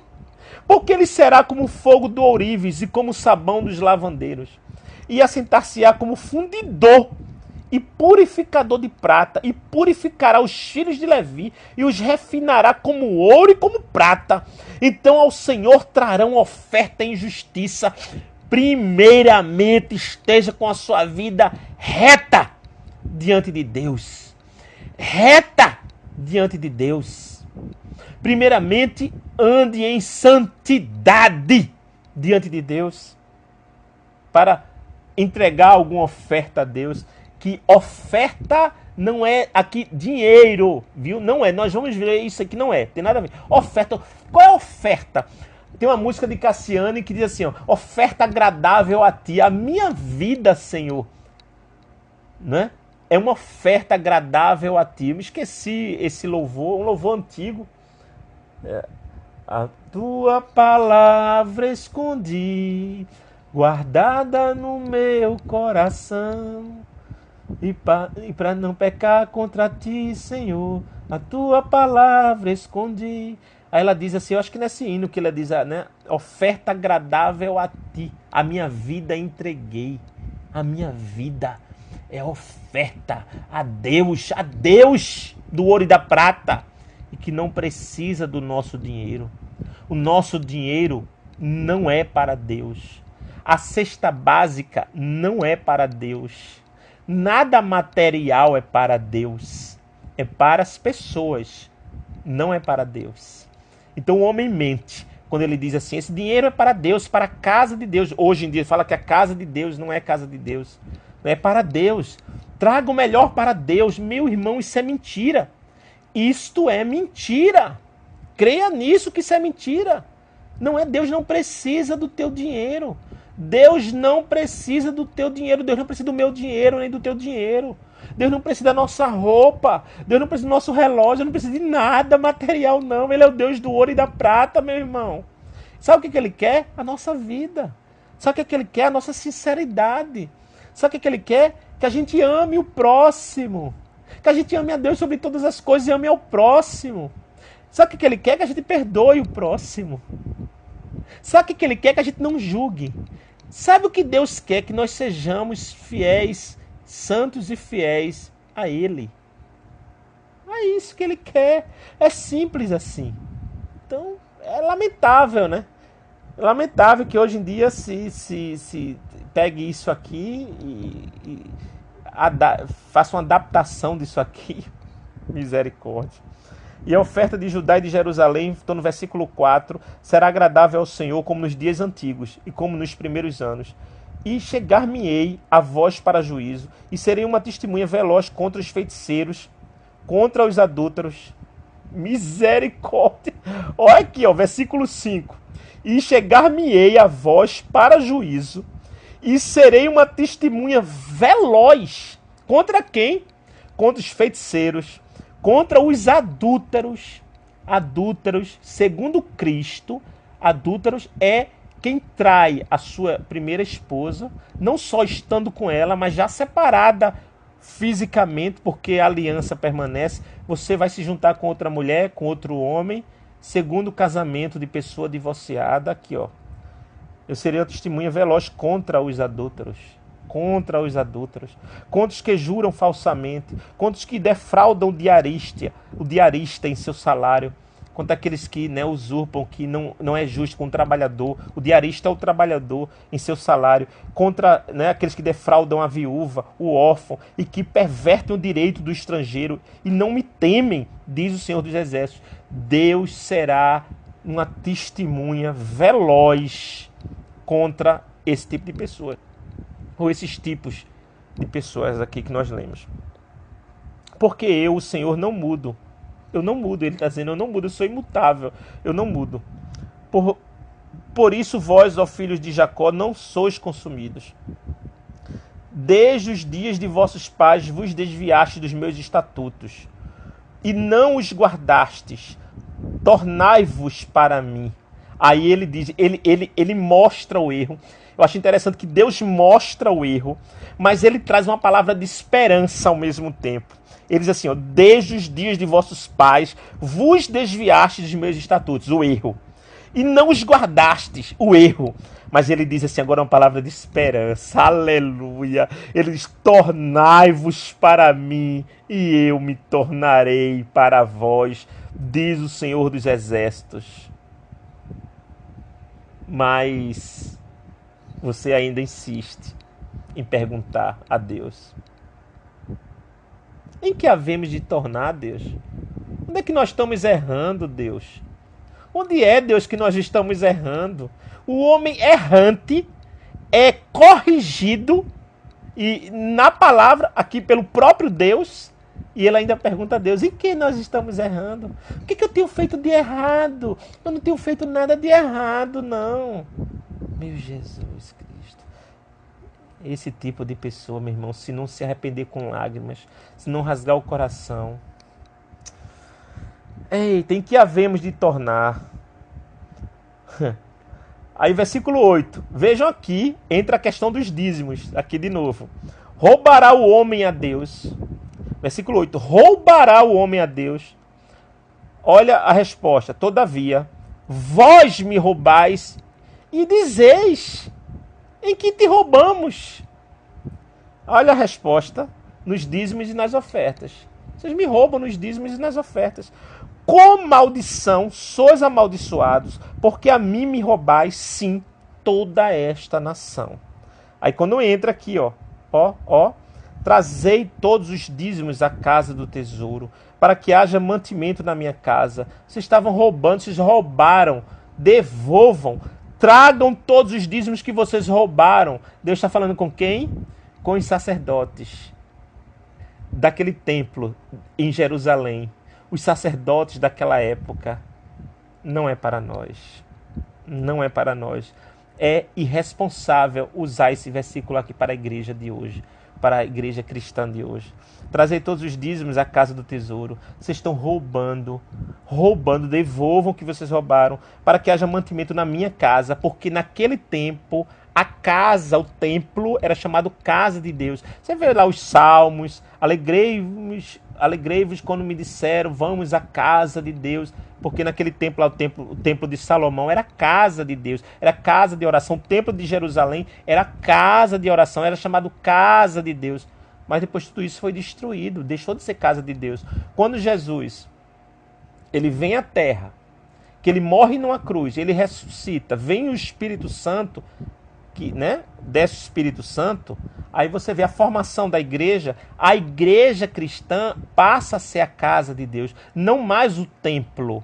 porque ele será como fogo do ourives e como sabão dos lavandeiros, e assentar-se-á como fundidor e purificador de prata, e purificará os filhos de Levi, e os refinará como ouro e como prata. Então ao Senhor trarão oferta em justiça. Primeiramente esteja com a sua vida reta diante de Deus. Reta diante de Deus. Primeiramente, ande em santidade diante de Deus, para entregar alguma oferta a Deus. Que oferta não é aqui dinheiro, viu? Não é. Nós vamos ver isso aqui, não é. Tem nada a ver. Oferta. Qual é a oferta? Tem uma música de Cassiane que diz assim, ó, oferta agradável a ti, a minha vida, Senhor. Né? É uma oferta agradável a ti. Eu me esqueci esse louvor, um louvor antigo. A tua palavra escondi, guardada no meu coração, e para não pecar contra ti, Senhor, a tua palavra escondi. Aí ela diz assim, eu acho que nesse hino que ela diz, né? Oferta agradável a ti, a minha vida entreguei. A minha vida é oferta a Deus do ouro e da prata, e que não precisa do nosso dinheiro. O nosso dinheiro não é para Deus. A cesta básica não é para Deus. Nada material é para Deus. É para as pessoas, não é para Deus. Então o homem mente quando ele diz assim, esse dinheiro é para Deus, para a casa de Deus. Hoje em dia fala que a casa de Deus não é casa de Deus. Não é para Deus. Traga o melhor para Deus. Meu irmão, isso é mentira. Isto é mentira. Creia nisso que isso é mentira. Não é, Deus não precisa do teu dinheiro. Deus não precisa do teu dinheiro. Deus não precisa do meu dinheiro, nem do teu dinheiro. Deus não precisa da nossa roupa. Deus não precisa do nosso relógio. Deus não precisa de nada material, não. Ele é o Deus do ouro e da prata, meu irmão. Sabe o que Ele quer? A nossa vida. Sabe o que Ele quer? A nossa sinceridade. Sabe o que Ele quer? Que a gente ame o próximo. Que a gente ame a Deus sobre todas as coisas e ame ao próximo. Sabe o que Ele quer? Que a gente perdoe o próximo. Sabe o que Ele quer? Que a gente não julgue. Sabe o que Deus quer? Que nós sejamos fiéis, santos e fiéis a Ele. É isso que Ele quer. É simples assim. Então, é lamentável, né? É lamentável que hoje em dia se pegue isso aqui e faça uma adaptação disso aqui. Misericórdia. E a oferta de Judá e de Jerusalém, estou no versículo 4, será agradável ao Senhor como nos dias antigos e como nos primeiros anos. E chegar-me-ei a vós para juízo, e serei uma testemunha veloz contra os feiticeiros, contra os adúlteros. Misericórdia! Olha aqui, ó, versículo 5. E chegar-me-ei a vós para juízo, e serei uma testemunha veloz. Contra quem? Contra os feiticeiros, contra os adúlteros. Adúlteros, segundo Cristo, adúlteros é quem trai a sua primeira esposa, não só estando com ela, mas já separada fisicamente, porque a aliança permanece. Você vai se juntar com outra mulher, com outro homem, segundo o casamento de pessoa divorciada. Aqui, ó. Eu serei uma testemunha veloz contra os adúlteros. Contra os adúlteros, contra os que juram falsamente, contra os que defraudam o diarista em seu salário, contra aqueles que, né, usurpam, que não é justo com o trabalhador, o diarista é o trabalhador em seu salário, contra, né, aqueles que defraudam a viúva, o órfão, e que pervertem o direito do estrangeiro e não me temem, diz o Senhor dos Exércitos. Deus será uma testemunha veloz contra esse tipo de pessoa, ou esses tipos de pessoas aqui que nós lemos. Porque eu, o Senhor, não mudo. Eu não mudo. Ele está dizendo, eu não mudo, eu sou imutável. Eu não mudo. Por isso vós, ó filhos de Jacó, não sois consumidos. Desde os dias de vossos pais vos desviastes dos meus estatutos, e não os guardastes. Tornai-vos para mim. Aí ele diz, ele mostra o erro. Eu acho interessante que Deus mostra o erro, mas ele traz uma palavra de esperança ao mesmo tempo. Ele diz assim, ó, desde os dias de vossos pais vos desviastes dos meus estatutos, o erro, e não os guardastes, o erro. Mas ele diz assim, agora uma palavra de esperança, aleluia. Ele diz, tornai-vos para mim, e eu me tornarei para vós, diz o Senhor dos Exércitos. Mas você ainda insiste em perguntar a Deus, em que havemos de tornar, Deus? Onde é que nós estamos errando, Deus? Onde é, Deus, que nós estamos errando? O homem errante é corrigido e na palavra, aqui pelo próprio Deus, e ele ainda pergunta a Deus, em que nós estamos errando? O que eu tenho feito de errado? Eu não tenho feito nada de errado, não. Meu Jesus Cristo. Esse tipo de pessoa, meu irmão, se não se arrepender com lágrimas, se não rasgar o coração, eita, em que havemos de tornar? Aí versículo 8, vejam aqui, entra a questão dos dízimos, aqui de novo. Roubará o homem a Deus? Versículo 8, roubará o homem a Deus? Olha a resposta, todavia, vós me roubais e dizeis, em que te roubamos? Olha a resposta, nos dízimos e nas ofertas. Vocês me roubam nos dízimos e nas ofertas. Com maldição sois amaldiçoados, porque a mim me roubais, sim, toda esta nação. Aí quando entra aqui, trazei todos os dízimos à casa do tesouro, para que haja mantimento na minha casa. Vocês estavam roubando, vocês roubaram, devolvam, tragam todos os dízimos que vocês roubaram. Deus está falando com quem? Com os sacerdotes daquele templo em Jerusalém. Os sacerdotes daquela época. Não é para nós. Não é para nós. É irresponsável usar esse versículo aqui para a igreja de hoje, para a igreja cristã de hoje. Trazei todos os dízimos à casa do tesouro. Vocês estão roubando, devolvam o que vocês roubaram, para que haja mantimento na minha casa, porque naquele tempo a casa, o templo, era chamado casa de Deus. Você vê lá os salmos, alegrei-vos quando me disseram, vamos à casa de Deus, porque naquele templo, lá, o templo de Salomão era casa de Deus, era casa de oração. O templo de Jerusalém era casa de oração, era chamado casa de Deus. Mas depois tudo isso foi destruído, deixou de ser casa de Deus. Quando Jesus, ele vem à terra, que ele morre numa cruz, ele ressuscita, vem o Espírito Santo, que, né, desce o Espírito Santo, aí você vê a formação da igreja, a igreja cristã passa a ser a casa de Deus, não mais o templo.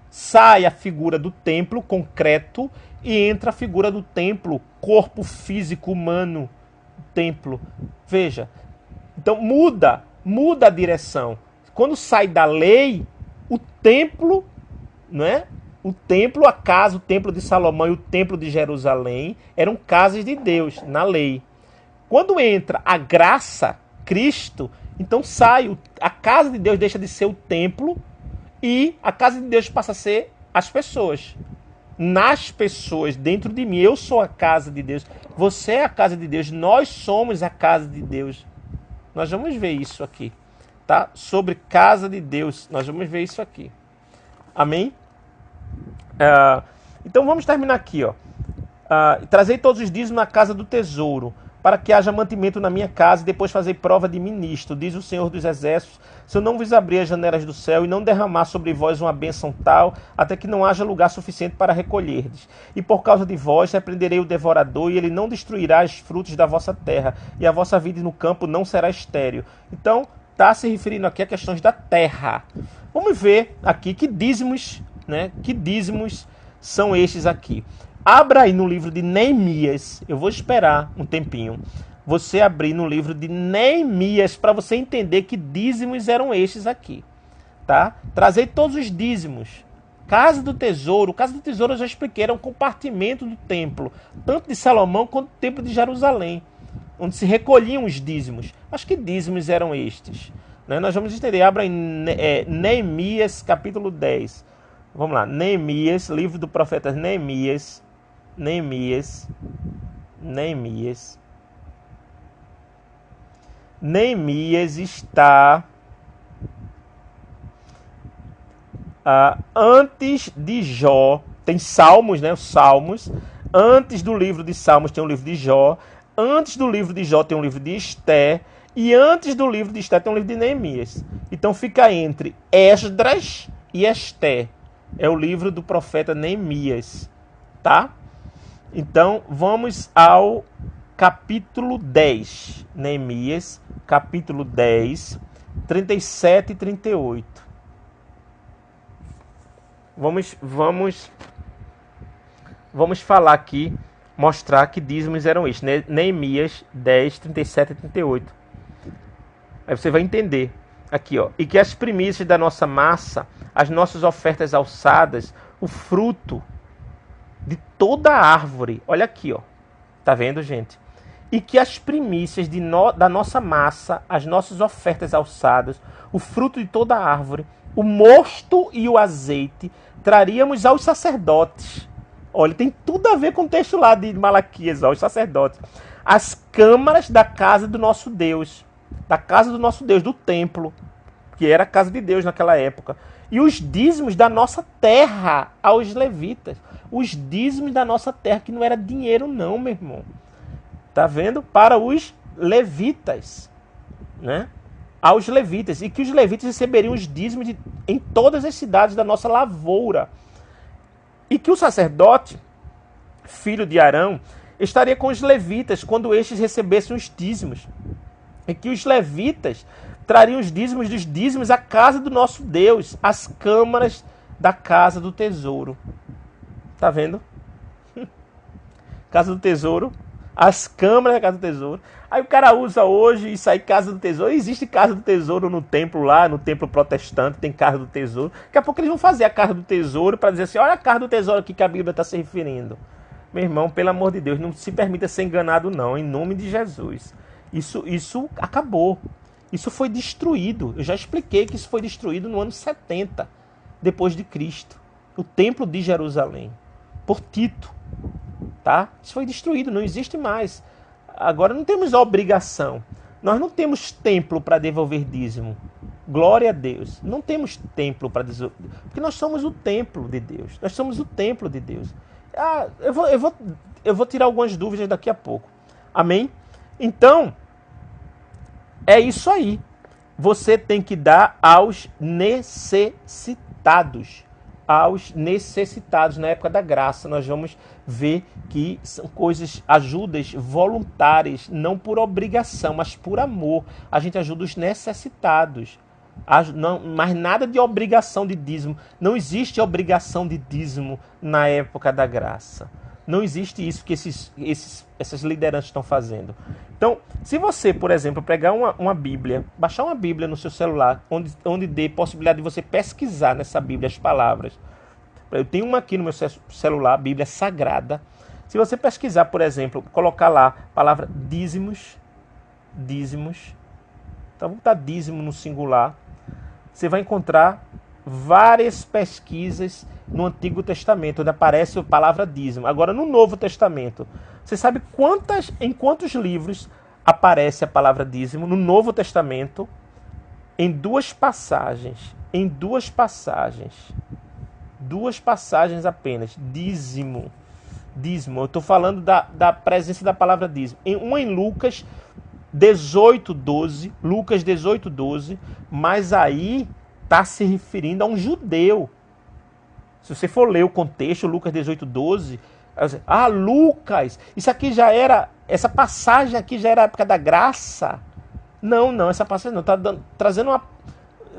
Sai a figura do templo concreto e entra a figura do templo, corpo físico humano, templo. Veja, então muda a direção. Quando sai da lei, o templo, não é? O templo, a casa, o templo de Salomão e o templo de Jerusalém eram casas de Deus, na lei. Quando entra a graça, Cristo, então sai, a casa de Deus deixa de ser o templo e a casa de Deus passa a ser as pessoas. Nas pessoas, dentro de mim, eu sou a casa de Deus, você é a casa de Deus, nós somos a casa de Deus. Nós vamos ver isso aqui, tá? Sobre casa de Deus, nós vamos ver isso aqui. Amém? Então vamos terminar aqui, ó. Trazei todos os dízimos na casa do tesouro, para que haja mantimento na minha casa, e depois fazer prova de mim nisto, diz o Senhor dos Exércitos, se eu não vos abrir as janelas do céu e não derramar sobre vós uma bênção tal, até que não haja lugar suficiente para recolherdes. E por causa de vós repreenderei o devorador, e ele não destruirá os frutos da vossa terra, e a vossa vida no campo não será estéril. Então, está se referindo aqui a questões da terra. Vamos ver aqui que dízimos, né? Que dízimos são estes aqui. Abra aí no livro de Neemias. Eu vou esperar um tempinho. Você abrir no livro de Neemias para você entender que dízimos eram estes aqui. Tá? Trazei todos os dízimos. Casa do Tesouro. Casa do Tesouro eu já expliquei, era um compartimento do templo. Tanto de Salomão quanto do templo de Jerusalém. Onde se recolhiam os dízimos. Mas que dízimos eram estes? Né? Nós vamos entender. Abra em Neemias capítulo 10. Vamos lá. Neemias, livro do profeta Neemias. Neemias está antes de Jó. Tem Salmos, né? Os Salmos. Antes do livro de Salmos tem o livro de Jó. Antes do livro de Jó tem o livro de Esté. E antes do livro de Esté tem o livro de Neemias. Então fica entre Esdras e Esté. É o livro do profeta Neemias. Tá? Então, vamos ao capítulo 10. Neemias, capítulo 10, 37 e 38. Vamos falar aqui, mostrar que dízimos eram estes. Neemias 10, 37 e 38. Aí você vai entender. Aqui, ó. E que as primícias da nossa massa, as nossas ofertas alçadas, o fruto de toda a árvore. Olha aqui, ó. Tá vendo, gente? E que as primícias da nossa massa, as nossas ofertas alçadas, o fruto de toda a árvore, o mosto e o azeite, traríamos aos sacerdotes. Olha, tem tudo a ver com o texto lá de Malaquias, ó, os sacerdotes. As câmaras da casa do nosso Deus. Da casa do nosso Deus, do templo, que era a casa de Deus naquela época. E os dízimos da nossa terra aos levitas. Os dízimos da nossa terra, que não era dinheiro não, meu irmão. Tá vendo? Para os levitas, né? Aos levitas. E que os levitas receberiam os dízimos em todas as cidades da nossa lavoura. E que o sacerdote, filho de Arão, estaria com os levitas quando estes recebessem os dízimos. E que os levitas trariam os dízimos dos dízimos à casa do nosso Deus, às câmaras da casa do tesouro. Tá vendo? Casa do tesouro, as câmaras da casa do tesouro. Aí o cara usa hoje isso aí, casa do tesouro. Existe casa do tesouro no templo lá, no templo protestante, tem casa do tesouro. Daqui a pouco eles vão fazer a casa do tesouro para dizer assim, olha a casa do tesouro aqui que a Bíblia está se referindo. Meu irmão, pelo amor de Deus, não se permita ser enganado não, em nome de Jesus. Isso acabou. Isso foi destruído. Eu já expliquei que isso foi destruído no ano 70, depois de Cristo. O templo de Jerusalém, por Tito. Tá? Isso foi destruído, não existe mais. Agora não temos obrigação. Nós não temos templo para devolver dízimo. Glória a Deus. Não temos templo para devolver. Porque nós somos o templo de Deus. Nós somos o templo de Deus. Eu vou tirar algumas dúvidas daqui a pouco. Amém? Então, é isso aí. Você tem que dar aos necessitados. Aos necessitados. Na época da graça, nós vamos ver que são coisas, ajudas voluntárias, não por obrigação, mas por amor. A gente ajuda os necessitados. Não, mas nada de obrigação de dízimo. Não existe obrigação de dízimo na época da graça. Não existe isso que essas lideranças estão fazendo. Então, se você, por exemplo, pegar uma Bíblia, baixar uma Bíblia no seu celular, onde dê possibilidade de você pesquisar nessa Bíblia as palavras. Eu tenho uma aqui no meu celular, Bíblia Sagrada. Se você pesquisar, por exemplo, colocar lá a palavra dízimos, então vamos botar dízimo no singular, você vai encontrar várias pesquisas no Antigo Testamento, onde aparece a palavra dízimo. Agora, no Novo Testamento, você sabe em quantos livros aparece a palavra dízimo? No Novo Testamento, em duas passagens. Duas passagens apenas. Dízimo. dízimo. Eu estou falando da presença da palavra dízimo. Uma em Lucas 18:12. Lucas 18:12. Mas aí está se referindo a um judeu. Se você for ler o contexto, Lucas 18:12... Lucas, isso aqui já era... Essa passagem aqui já era a época da graça. Não, essa passagem não. Está trazendo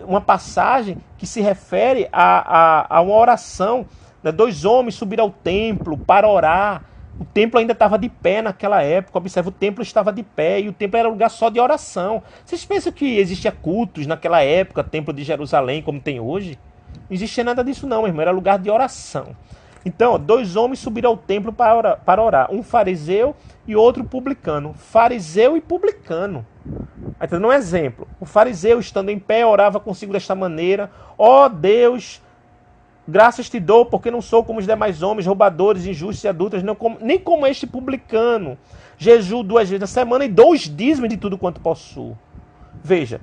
uma passagem que se refere a uma oração. Né? 2 homens subiram ao templo para orar. O templo ainda estava de pé naquela época. Observa, o templo estava de pé e o templo era um lugar só de oração. Vocês pensam que existia cultos naquela época, templo de Jerusalém, como tem hoje? Não existia nada disso não, meu irmão. Era lugar de oração. Então, 2 homens subiram ao templo para orar. Um fariseu e outro publicano. Fariseu e publicano. Então, um exemplo. O fariseu, estando em pé, orava consigo desta maneira: ó Deus, graças te dou, porque não sou como os demais homens, roubadores, injustos e adúlteros, nem como este publicano. Jejuo 2 vezes na semana e dou os dízimos de tudo quanto possuo. Veja,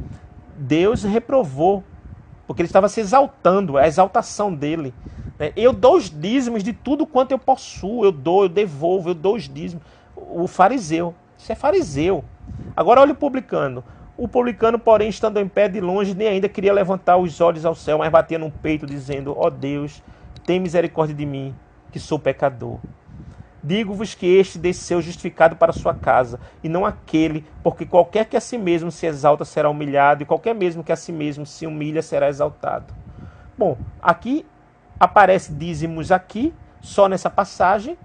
Deus reprovou, porque ele estava se exaltando, a exaltação dele. Eu dou os dízimos de tudo quanto eu possuo, eu devolvo, eu dou os dízimos. O fariseu, isso é fariseu. Agora olha o publicano. O publicano, porém, estando em pé de longe, nem ainda queria levantar os olhos ao céu, mas batia no peito, dizendo: ó Deus, tem misericórdia de mim, que sou pecador. Digo-vos que este desceu justificado para sua casa, e não aquele, porque qualquer que a si mesmo se exalta será humilhado, e qualquer mesmo que a si mesmo se humilha será exaltado. Bom, aqui aparece dízimos aqui, só nessa passagem,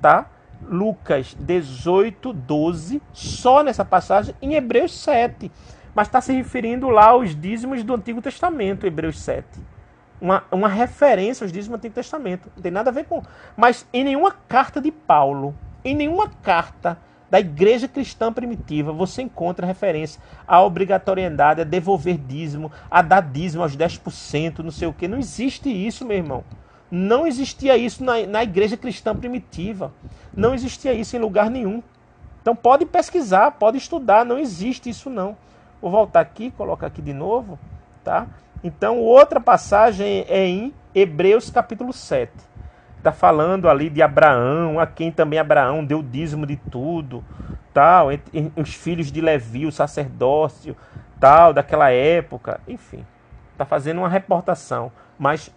tá? Lucas 18:12, só nessa passagem, em Hebreus 7. Mas está se referindo lá aos dízimos do Antigo Testamento, Hebreus 7. Uma referência aos dízimos do Antigo Testamento. Não tem nada a ver com... Mas em nenhuma carta de Paulo, em nenhuma carta da igreja cristã primitiva, você encontra referência à obrigatoriedade, a devolver dízimo, a dar dízimo aos 10%, não sei o quê. Não existe isso, meu irmão. Não existia isso na igreja cristã primitiva. Não existia isso em lugar nenhum. Então pode pesquisar, pode estudar, não existe isso não. Vou voltar aqui, colocar aqui de novo, tá? Então outra passagem é em Hebreus capítulo 7. Está falando ali de Abraão, a quem também Abraão deu dízimo de tudo, tal, os filhos de Levi, o sacerdócio, tal, daquela época, enfim. Está fazendo uma reportação, mas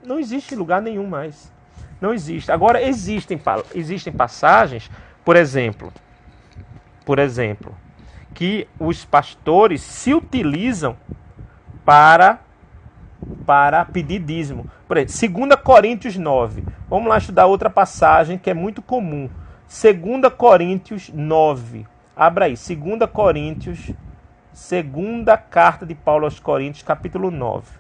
não existe lugar nenhum mais. Não existe. Agora, existem passagens, por exemplo, que os pastores se utilizam para pedir dízimo. Por exemplo, 2 Coríntios 9. Vamos lá estudar outra passagem que é muito comum. 2 Coríntios 9. Abra aí. 2 Coríntios, segunda carta de Paulo aos Coríntios, capítulo 9.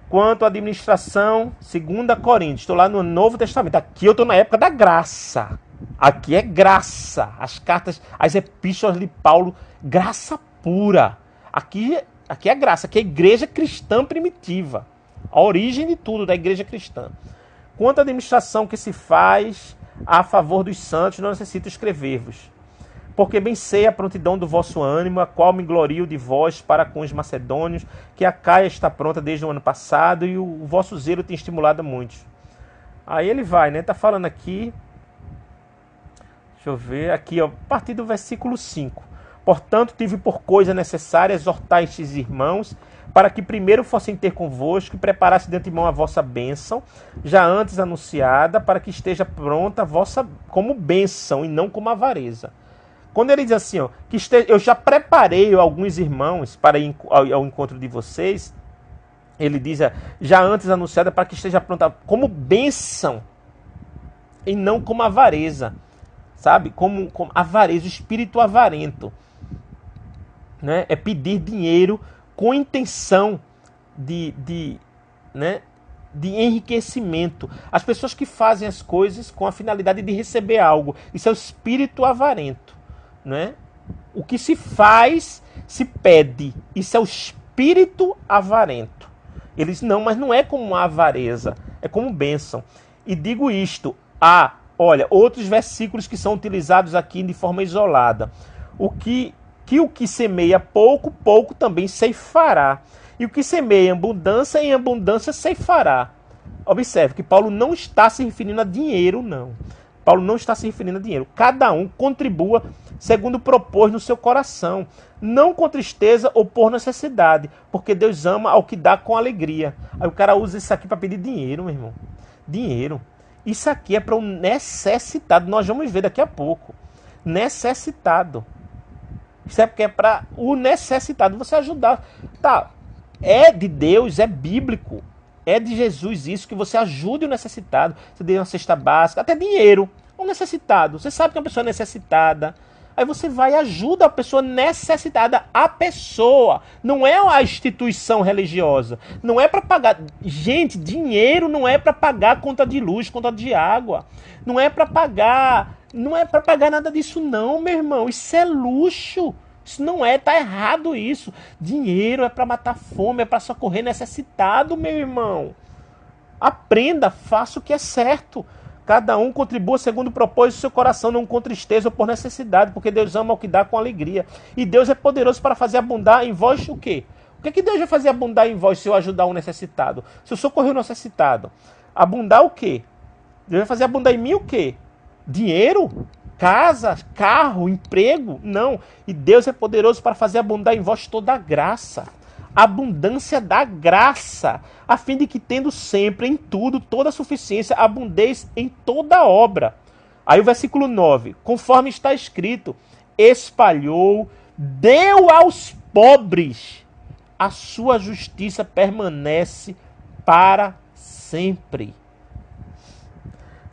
Quanto à administração, 2 Coríntios. Estou lá no Novo Testamento. Aqui eu estou na época da graça. Aqui é graça. As cartas, as epístolas de Paulo, graça pura. Aqui é graça. Aqui é a igreja cristã primitiva. A origem de tudo da igreja cristã. Quanto à administração que se faz a favor dos santos, não necessito escrever-vos. Porque bem sei a prontidão do vosso ânimo, a qual me glorio de vós para com os macedônios, que a Caia está pronta desde o ano passado e o vosso zelo tem estimulado a muitos. Aí ele vai, né? Está falando aqui, deixa eu ver, aqui, ó, a partir do versículo 5. Portanto, tive por coisa necessária exortar estes irmãos, para que primeiro fossem ter convosco e preparasse de antemão a vossa bênção, já antes anunciada, para que esteja pronta a vossa como bênção e não como avareza. Quando ele diz assim, ó, eu já preparei alguns irmãos para ir ao encontro de vocês, ele diz, já antes anunciada, para que esteja pronta como bênção e não como avareza, sabe? Como avareza, o espírito avarento, né? É pedir dinheiro com intenção de enriquecimento. As pessoas que fazem as coisas com a finalidade de receber algo, isso é o espírito avarento. Né? O que se faz, se pede. Isso é o espírito avarento. Eles não, mas não é como uma avareza, é como bênção. E digo isto, olha, outros versículos que são utilizados aqui de forma isolada. O que semeia pouco, pouco também ceifará. E o que semeia em abundância ceifará. Observe que Paulo não está se referindo a dinheiro, não. Paulo não está se referindo a dinheiro. Cada um contribua segundo propôs no seu coração, não com tristeza ou por necessidade, porque Deus ama ao que dá com alegria. Aí o cara usa isso aqui para pedir dinheiro, meu irmão. Dinheiro. Isso aqui é para o necessitado. Nós vamos ver daqui a pouco. Necessitado. Isso é porque é para o necessitado. Você ajudar. Tá. É de Deus, é bíblico. É de Jesus isso, que você ajude o necessitado. Você dê uma cesta básica, até dinheiro. Um necessitado. Você sabe que é uma pessoa necessitada. Aí você vai e ajuda a pessoa necessitada. A pessoa. Não é a instituição religiosa. Não é para pagar. Gente, dinheiro não é para pagar conta de luz, conta de água. Não é para pagar. Não é para pagar nada disso não, meu irmão. Isso é luxo. Isso não é, tá errado isso. Dinheiro é para matar fome, é para socorrer necessitado, meu irmão. Aprenda, faça o que é certo. Cada um contribua segundo o propósito do seu coração, não com tristeza ou por necessidade, porque Deus ama o que dá com alegria. E Deus é poderoso para fazer abundar em vós o quê? O que é que Deus vai fazer abundar em vós se eu ajudar um necessitado? Se eu socorrer um necessitado? Abundar o quê? Deus vai fazer abundar em mim o quê? Dinheiro? Casa, carro, emprego? Não. E Deus é poderoso para fazer abundar em vós toda a graça. Abundância da graça, a fim de que, tendo sempre em tudo toda a suficiência, abundeis em toda obra. Aí o versículo 9, conforme está escrito, espalhou, deu aos pobres, a sua justiça permanece para sempre.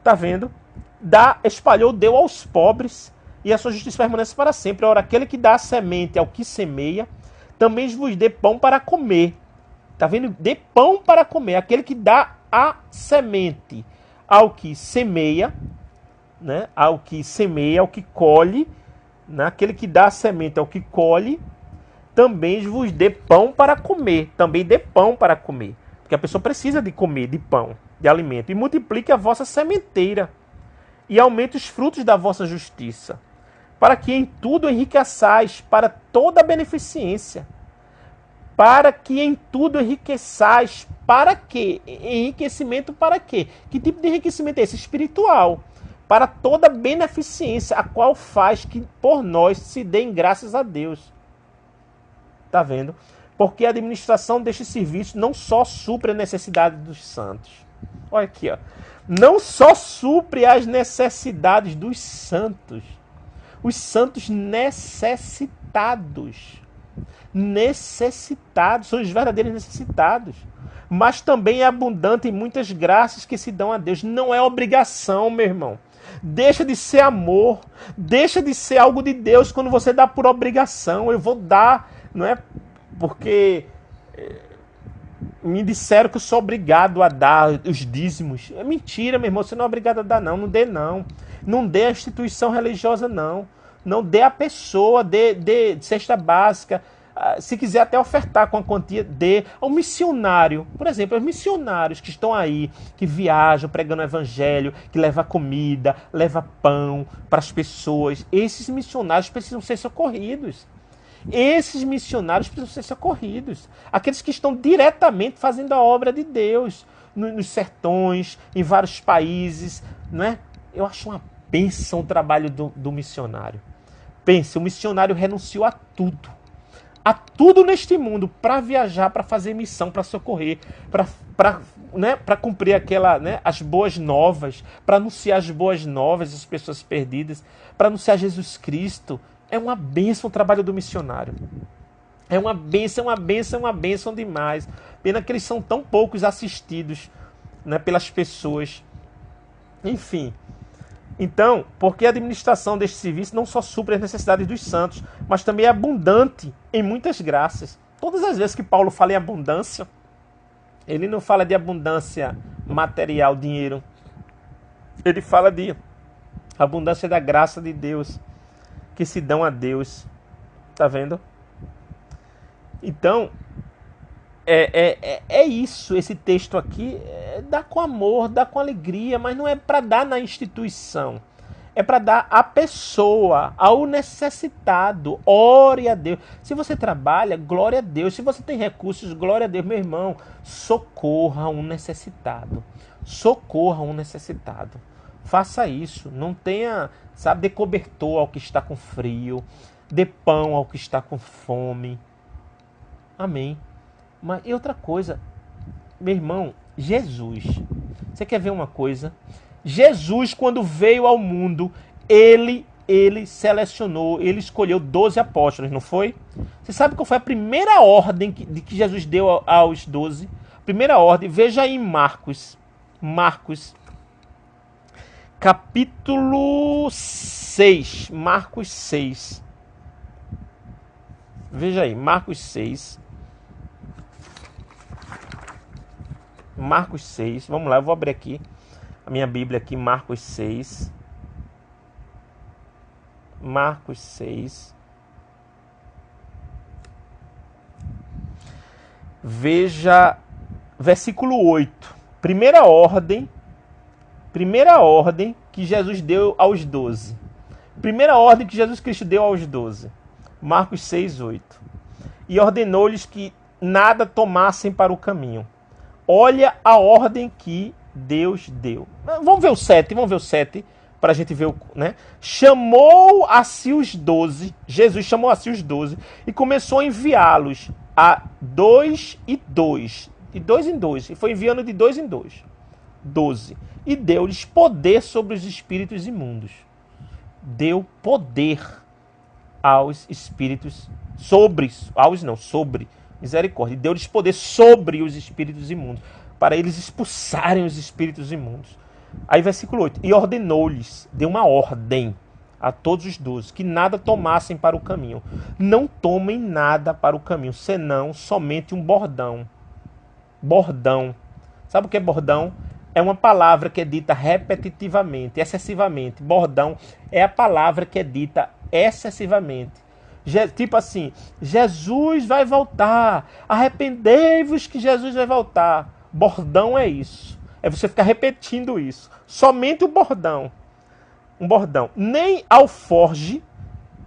Tá vendo? Espalhou, deu aos pobres, e a sua justiça permanece para sempre. Ora, aquele que dá a semente ao que semeia, também vos dê pão para comer. Tá vendo? Dê pão para comer. Aquele que dá a semente ao que semeia, né? Ao que semeia, ao que colhe, né? Aquele que dá a semente ao que colhe, também vos dê pão para comer. Também dê pão para comer. Porque a pessoa precisa de comer, de pão, de alimento. E multiplique a vossa sementeira. E aumente os frutos da vossa justiça, para que em tudo enriqueçais para toda beneficência. Para que em tudo enriqueçais, para quê? Enriquecimento para quê? Que tipo de enriquecimento é esse? Espiritual. Para toda beneficência, a qual faz que por nós se deem graças a Deus. Tá vendo? Porque a administração deste serviço não só supre a necessidade dos santos. Olha aqui, ó. Não só supre as necessidades dos santos. Os santos necessitados. Necessitados, são os verdadeiros necessitados. Mas também é abundante em muitas graças que se dão a Deus. Não é obrigação, meu irmão. Deixa de ser amor. Deixa de ser algo de Deus quando você dá por obrigação. Eu vou dar, não é porque me disseram que eu sou obrigado a dar os dízimos. É mentira, meu irmão. Você não é obrigado a dar, não. Não dê, não. Não dê a instituição religiosa, não. Não dê a pessoa, dê cesta básica. Se quiser até ofertar com a quantia, dê ao missionário. Por exemplo, os missionários que estão aí, que viajam pregando o evangelho, que leva comida, leva pão para as pessoas. Esses missionários precisam ser socorridos. Esses missionários precisam ser socorridos. Aqueles que estão diretamente fazendo a obra de Deus, nos sertões, em vários países, não é? Eu acho uma bênção o trabalho do missionário. Pense, o missionário renunciou a tudo neste mundo para viajar, para fazer missão, para socorrer, para cumprir aquela, né, as boas novas, para anunciar as boas novas às pessoas perdidas, para anunciar Jesus Cristo. É uma bênção o trabalho do missionário. É uma bênção, uma bênção, uma bênção demais. Pena que eles são tão poucos assistidos, né, pelas pessoas. Enfim. Então, porque a administração deste serviço não só supre as necessidades dos santos, mas também é abundante em muitas graças. Todas as vezes que Paulo fala em abundância, ele não fala de abundância material, dinheiro. Ele fala de abundância da graça de Deus, que se dão a Deus. Tá vendo? Então, é isso, esse texto aqui, dá com amor, dá com alegria, mas não é para dar na instituição. é para dar à pessoa, ao necessitado. Ore a Deus. Se você trabalha, glória a Deus. Se você tem recursos, glória a Deus. Meu irmão, socorra um necessitado. Socorra um necessitado. Faça isso. Não tenha, sabe, dê cobertor ao que está com frio. Dê pão ao que está com fome. Amém. Mas e outra coisa, meu irmão, Jesus. Você quer ver uma coisa? Jesus, quando veio ao mundo, ele selecionou, ele escolheu 12 apóstolos, não foi? Você sabe qual foi a primeira ordem que Jesus deu aos 12? Primeira ordem, veja aí em Marcos, capítulo 6, Marcos 6. Veja aí, Marcos 6. Marcos 6, vamos lá, eu vou abrir aqui a minha Bíblia aqui, Marcos 6. Marcos 6. Veja, versículo 8. Primeira ordem que Jesus deu aos 12. Primeira ordem que Jesus Cristo deu aos 12. Marcos 6, 8. E ordenou-lhes que nada tomassem para o caminho. Olha a ordem que Deus deu. Vamos ver o 7, para a gente ver, né? Chamou a si os 12, Jesus chamou a si os 12 e começou a enviá-los a 2 e 2, de 2 em 2, e foi enviando de 2 em 2, 12, e deu-lhes poder sobre os espíritos imundos. Deu poder aos espíritos, sobre, misericórdia, e deu-lhes poder sobre os espíritos imundos, para eles expulsarem os espíritos imundos. Aí versículo 8, e ordenou-lhes, deu uma ordem a todos os 12, que nada tomassem para o caminho. Não tomem nada para o caminho, senão somente um bordão. Bordão. Sabe o que é bordão? É uma palavra que é dita repetitivamente, excessivamente. Bordão é a palavra que é dita excessivamente. Tipo assim, Jesus vai voltar, arrependei-vos que Jesus vai voltar. Bordão é isso. É você ficar repetindo isso. Somente o bordão. Um bordão. Nem alforge.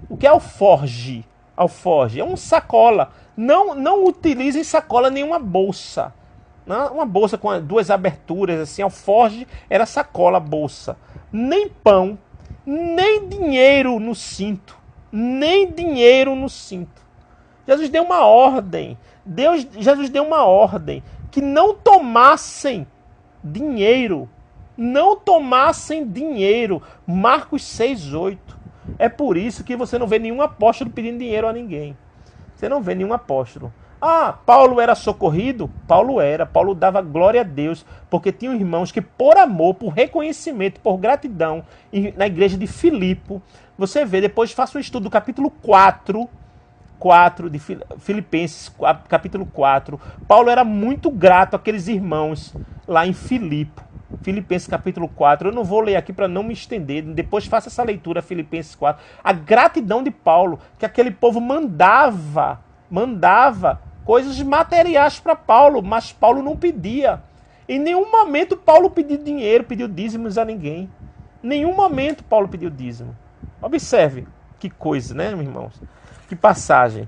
O que é alforge? Alforge é um sacola. Não utilizem sacola nenhuma bolsa. Não, uma bolsa com 2 aberturas assim. Alforge era sacola, bolsa. Nem pão, nem dinheiro no cinto. Nem dinheiro no cinto. Jesus deu uma ordem. Jesus deu uma ordem que não tomassem dinheiro. Não tomassem dinheiro. Marcos 6, 8. É por isso que você não vê nenhum apóstolo pedindo dinheiro a ninguém. Você não vê nenhum apóstolo. Ah, Paulo era socorrido? Paulo era. Paulo dava glória a Deus, porque tinham irmãos que por amor, por reconhecimento, por gratidão, na igreja de Filipe, você vê, depois faça um estudo do capítulo 4 de Filipenses, capítulo 4. Paulo era muito grato àqueles irmãos lá em Filipe. Filipenses capítulo 4. Eu não vou ler aqui para não me estender. Depois faça essa leitura, Filipenses 4. A gratidão de Paulo, que aquele povo mandava coisas materiais para Paulo, mas Paulo não pedia. Em nenhum momento Paulo pediu dinheiro, pediu dízimos a ninguém. Em nenhum momento Paulo pediu dízimo. Observe que coisa, né, meus irmãos? Que passagem.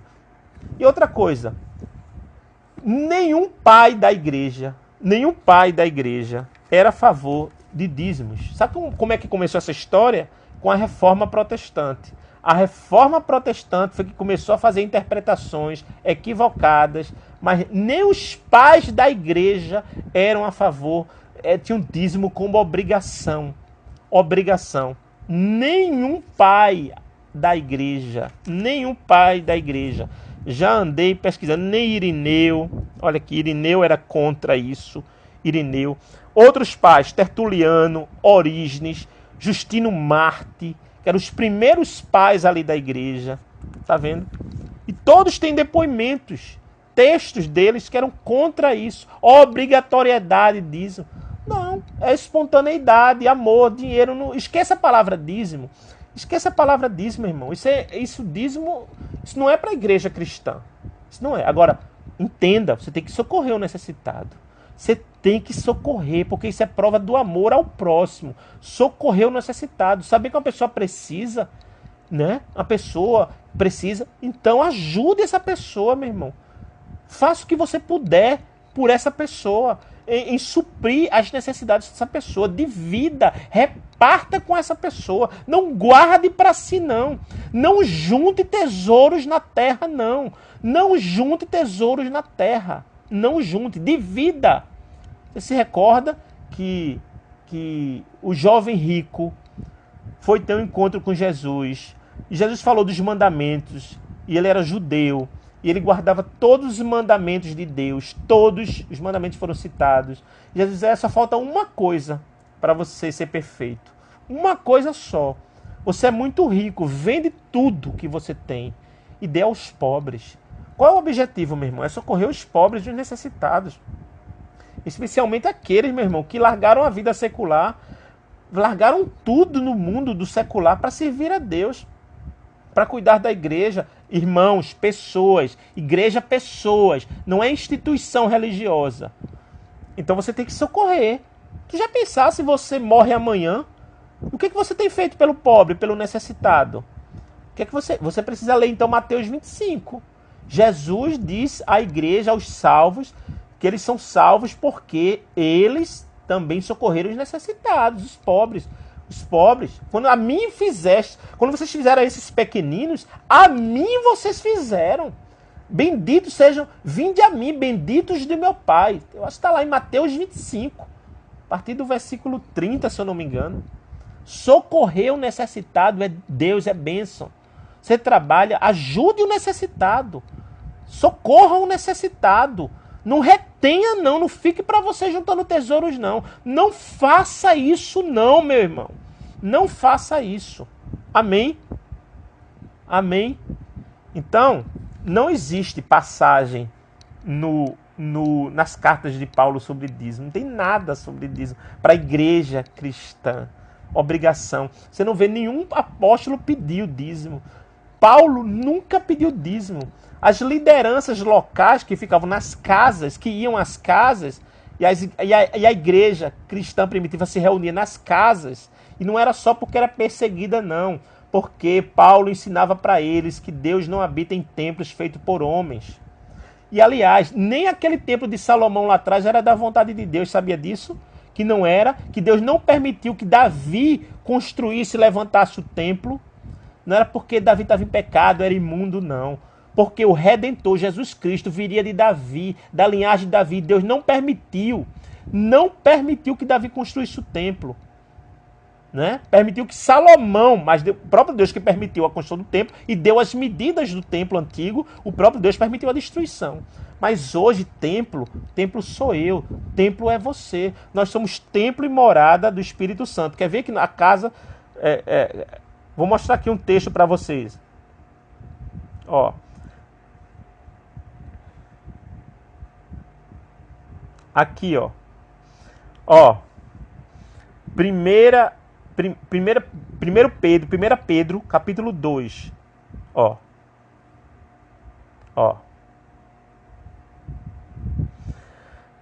E outra coisa, nenhum pai da igreja era a favor de dízimos. Sabe como é que começou essa história? Com a Reforma Protestante. A Reforma Protestante foi que começou a fazer interpretações equivocadas, mas nem os pais da igreja eram a favor, tinham dízimo como obrigação. Nenhum pai da igreja, já andei pesquisando, nem Irineu, olha aqui, Irineu era contra isso, Irineu, outros pais, Tertuliano, Orígenes, Justino Marte, que eram os primeiros pais ali da igreja, tá vendo? E todos têm depoimentos, textos deles que eram contra isso, obrigatoriedade dízimo. Não, é espontaneidade, amor, dinheiro. Não... Esqueça a palavra dízimo. Esqueça a palavra dízimo, irmão. Dízimo, isso não é para a igreja cristã. Isso não é. Agora, entenda, você tem que socorrer o necessitado. Você tem que socorrer, porque isso é prova do amor ao próximo. Socorrer o necessitado. Saber que uma pessoa precisa, né? A pessoa precisa, então ajude essa pessoa, meu irmão. Faça o que você puder por essa pessoa, em suprir as necessidades dessa pessoa, divida, reparta com essa pessoa, não guarde para si não, não junte tesouros na terra não junte tesouros na terra, não junte, divida. Você se recorda que o jovem rico foi ter um encontro com Jesus, e Jesus falou dos mandamentos, e ele era judeu, e ele guardava todos os mandamentos de Deus. Todos os mandamentos foram citados. Jesus disse, só falta uma coisa para você ser perfeito. Uma coisa só. Você é muito rico. Vende tudo que você tem e dê aos pobres. Qual é o objetivo, meu irmão? É socorrer os pobres e os necessitados. Especialmente aqueles, meu irmão, que largaram a vida secular. Largaram tudo no mundo do secular para servir a Deus. Para cuidar da igreja. Irmãos, pessoas, igreja, pessoas, não é instituição religiosa. Então você tem que socorrer. Tu já pensaste se você morre amanhã? O que você tem feito pelo pobre, pelo necessitado? O que você precisa ler então Mateus 25. Jesus diz à igreja, aos salvos, que eles são salvos porque eles também socorreram os necessitados, os pobres. Os pobres, quando a mim fizeste, quando vocês fizeram a esses pequeninos, a mim vocês fizeram. Benditos sejam, vinde a mim, benditos de meu Pai. Eu acho que está lá em Mateus 25, a partir do versículo 30, se eu não me engano. Socorrer o necessitado é Deus, é bênção. Você trabalha, ajude o necessitado. Socorra o necessitado. Não retenha não fique para você juntando tesouros não. Não faça isso não, meu irmão. Não faça isso. Amém? Amém? Então, não existe passagem nas cartas de Paulo sobre dízimo. Não tem nada sobre dízimo. Para a igreja cristã. Obrigação. Você não vê nenhum apóstolo pedir o dízimo. Paulo nunca pediu dízimo. As lideranças locais que ficavam nas casas, que iam às casas, e a igreja cristã primitiva se reunia nas casas, e não era só porque era perseguida, não, porque Paulo ensinava para eles que Deus não habita em templos feitos por homens. E, aliás, nem aquele templo de Salomão lá atrás era da vontade de Deus, sabia disso? Que não era, que Deus não permitiu que Davi construísse e levantasse o templo. Não era porque Davi estava em pecado, era imundo, não. Porque o Redentor, Jesus Cristo, viria de Davi, da linhagem de Davi. Deus não permitiu que Davi construísse o templo. Né? Permitiu que Salomão, mas o próprio Deus que permitiu a construção do templo e deu as medidas do templo antigo, o próprio Deus permitiu a destruição. Mas hoje, templo sou eu, templo é você. Nós somos templo e morada do Espírito Santo. Quer ver que na casa... Vou mostrar aqui um texto para vocês. Ó. Aqui, ó. Ó. 1 Pedro, capítulo 2. Ó. Ó.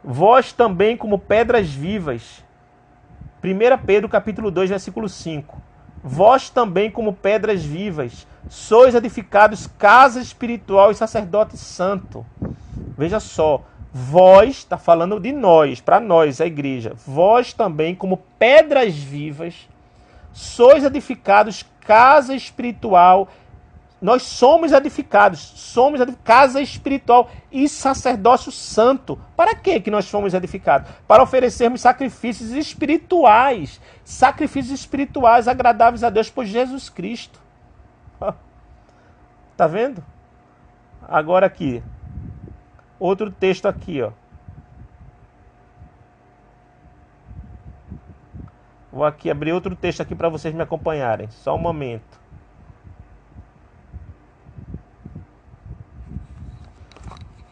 Vós também como pedras vivas. 1 Pedro, capítulo 2, versículo 5. Vós também como pedras vivas, sois edificados casa espiritual e sacerdote santo. Veja só. Vós, está falando de nós, para nós, a igreja. Vós também, como pedras vivas, sois edificados casa espiritual. Nós somos edificados, casa espiritual e sacerdócio santo. Para que nós fomos edificados? Para oferecermos sacrifícios espirituais agradáveis a Deus por Jesus Cristo. Tá vendo? Agora aqui. Outro texto aqui, ó. Vou aqui abrir outro texto aqui para vocês me acompanharem. Só um momento.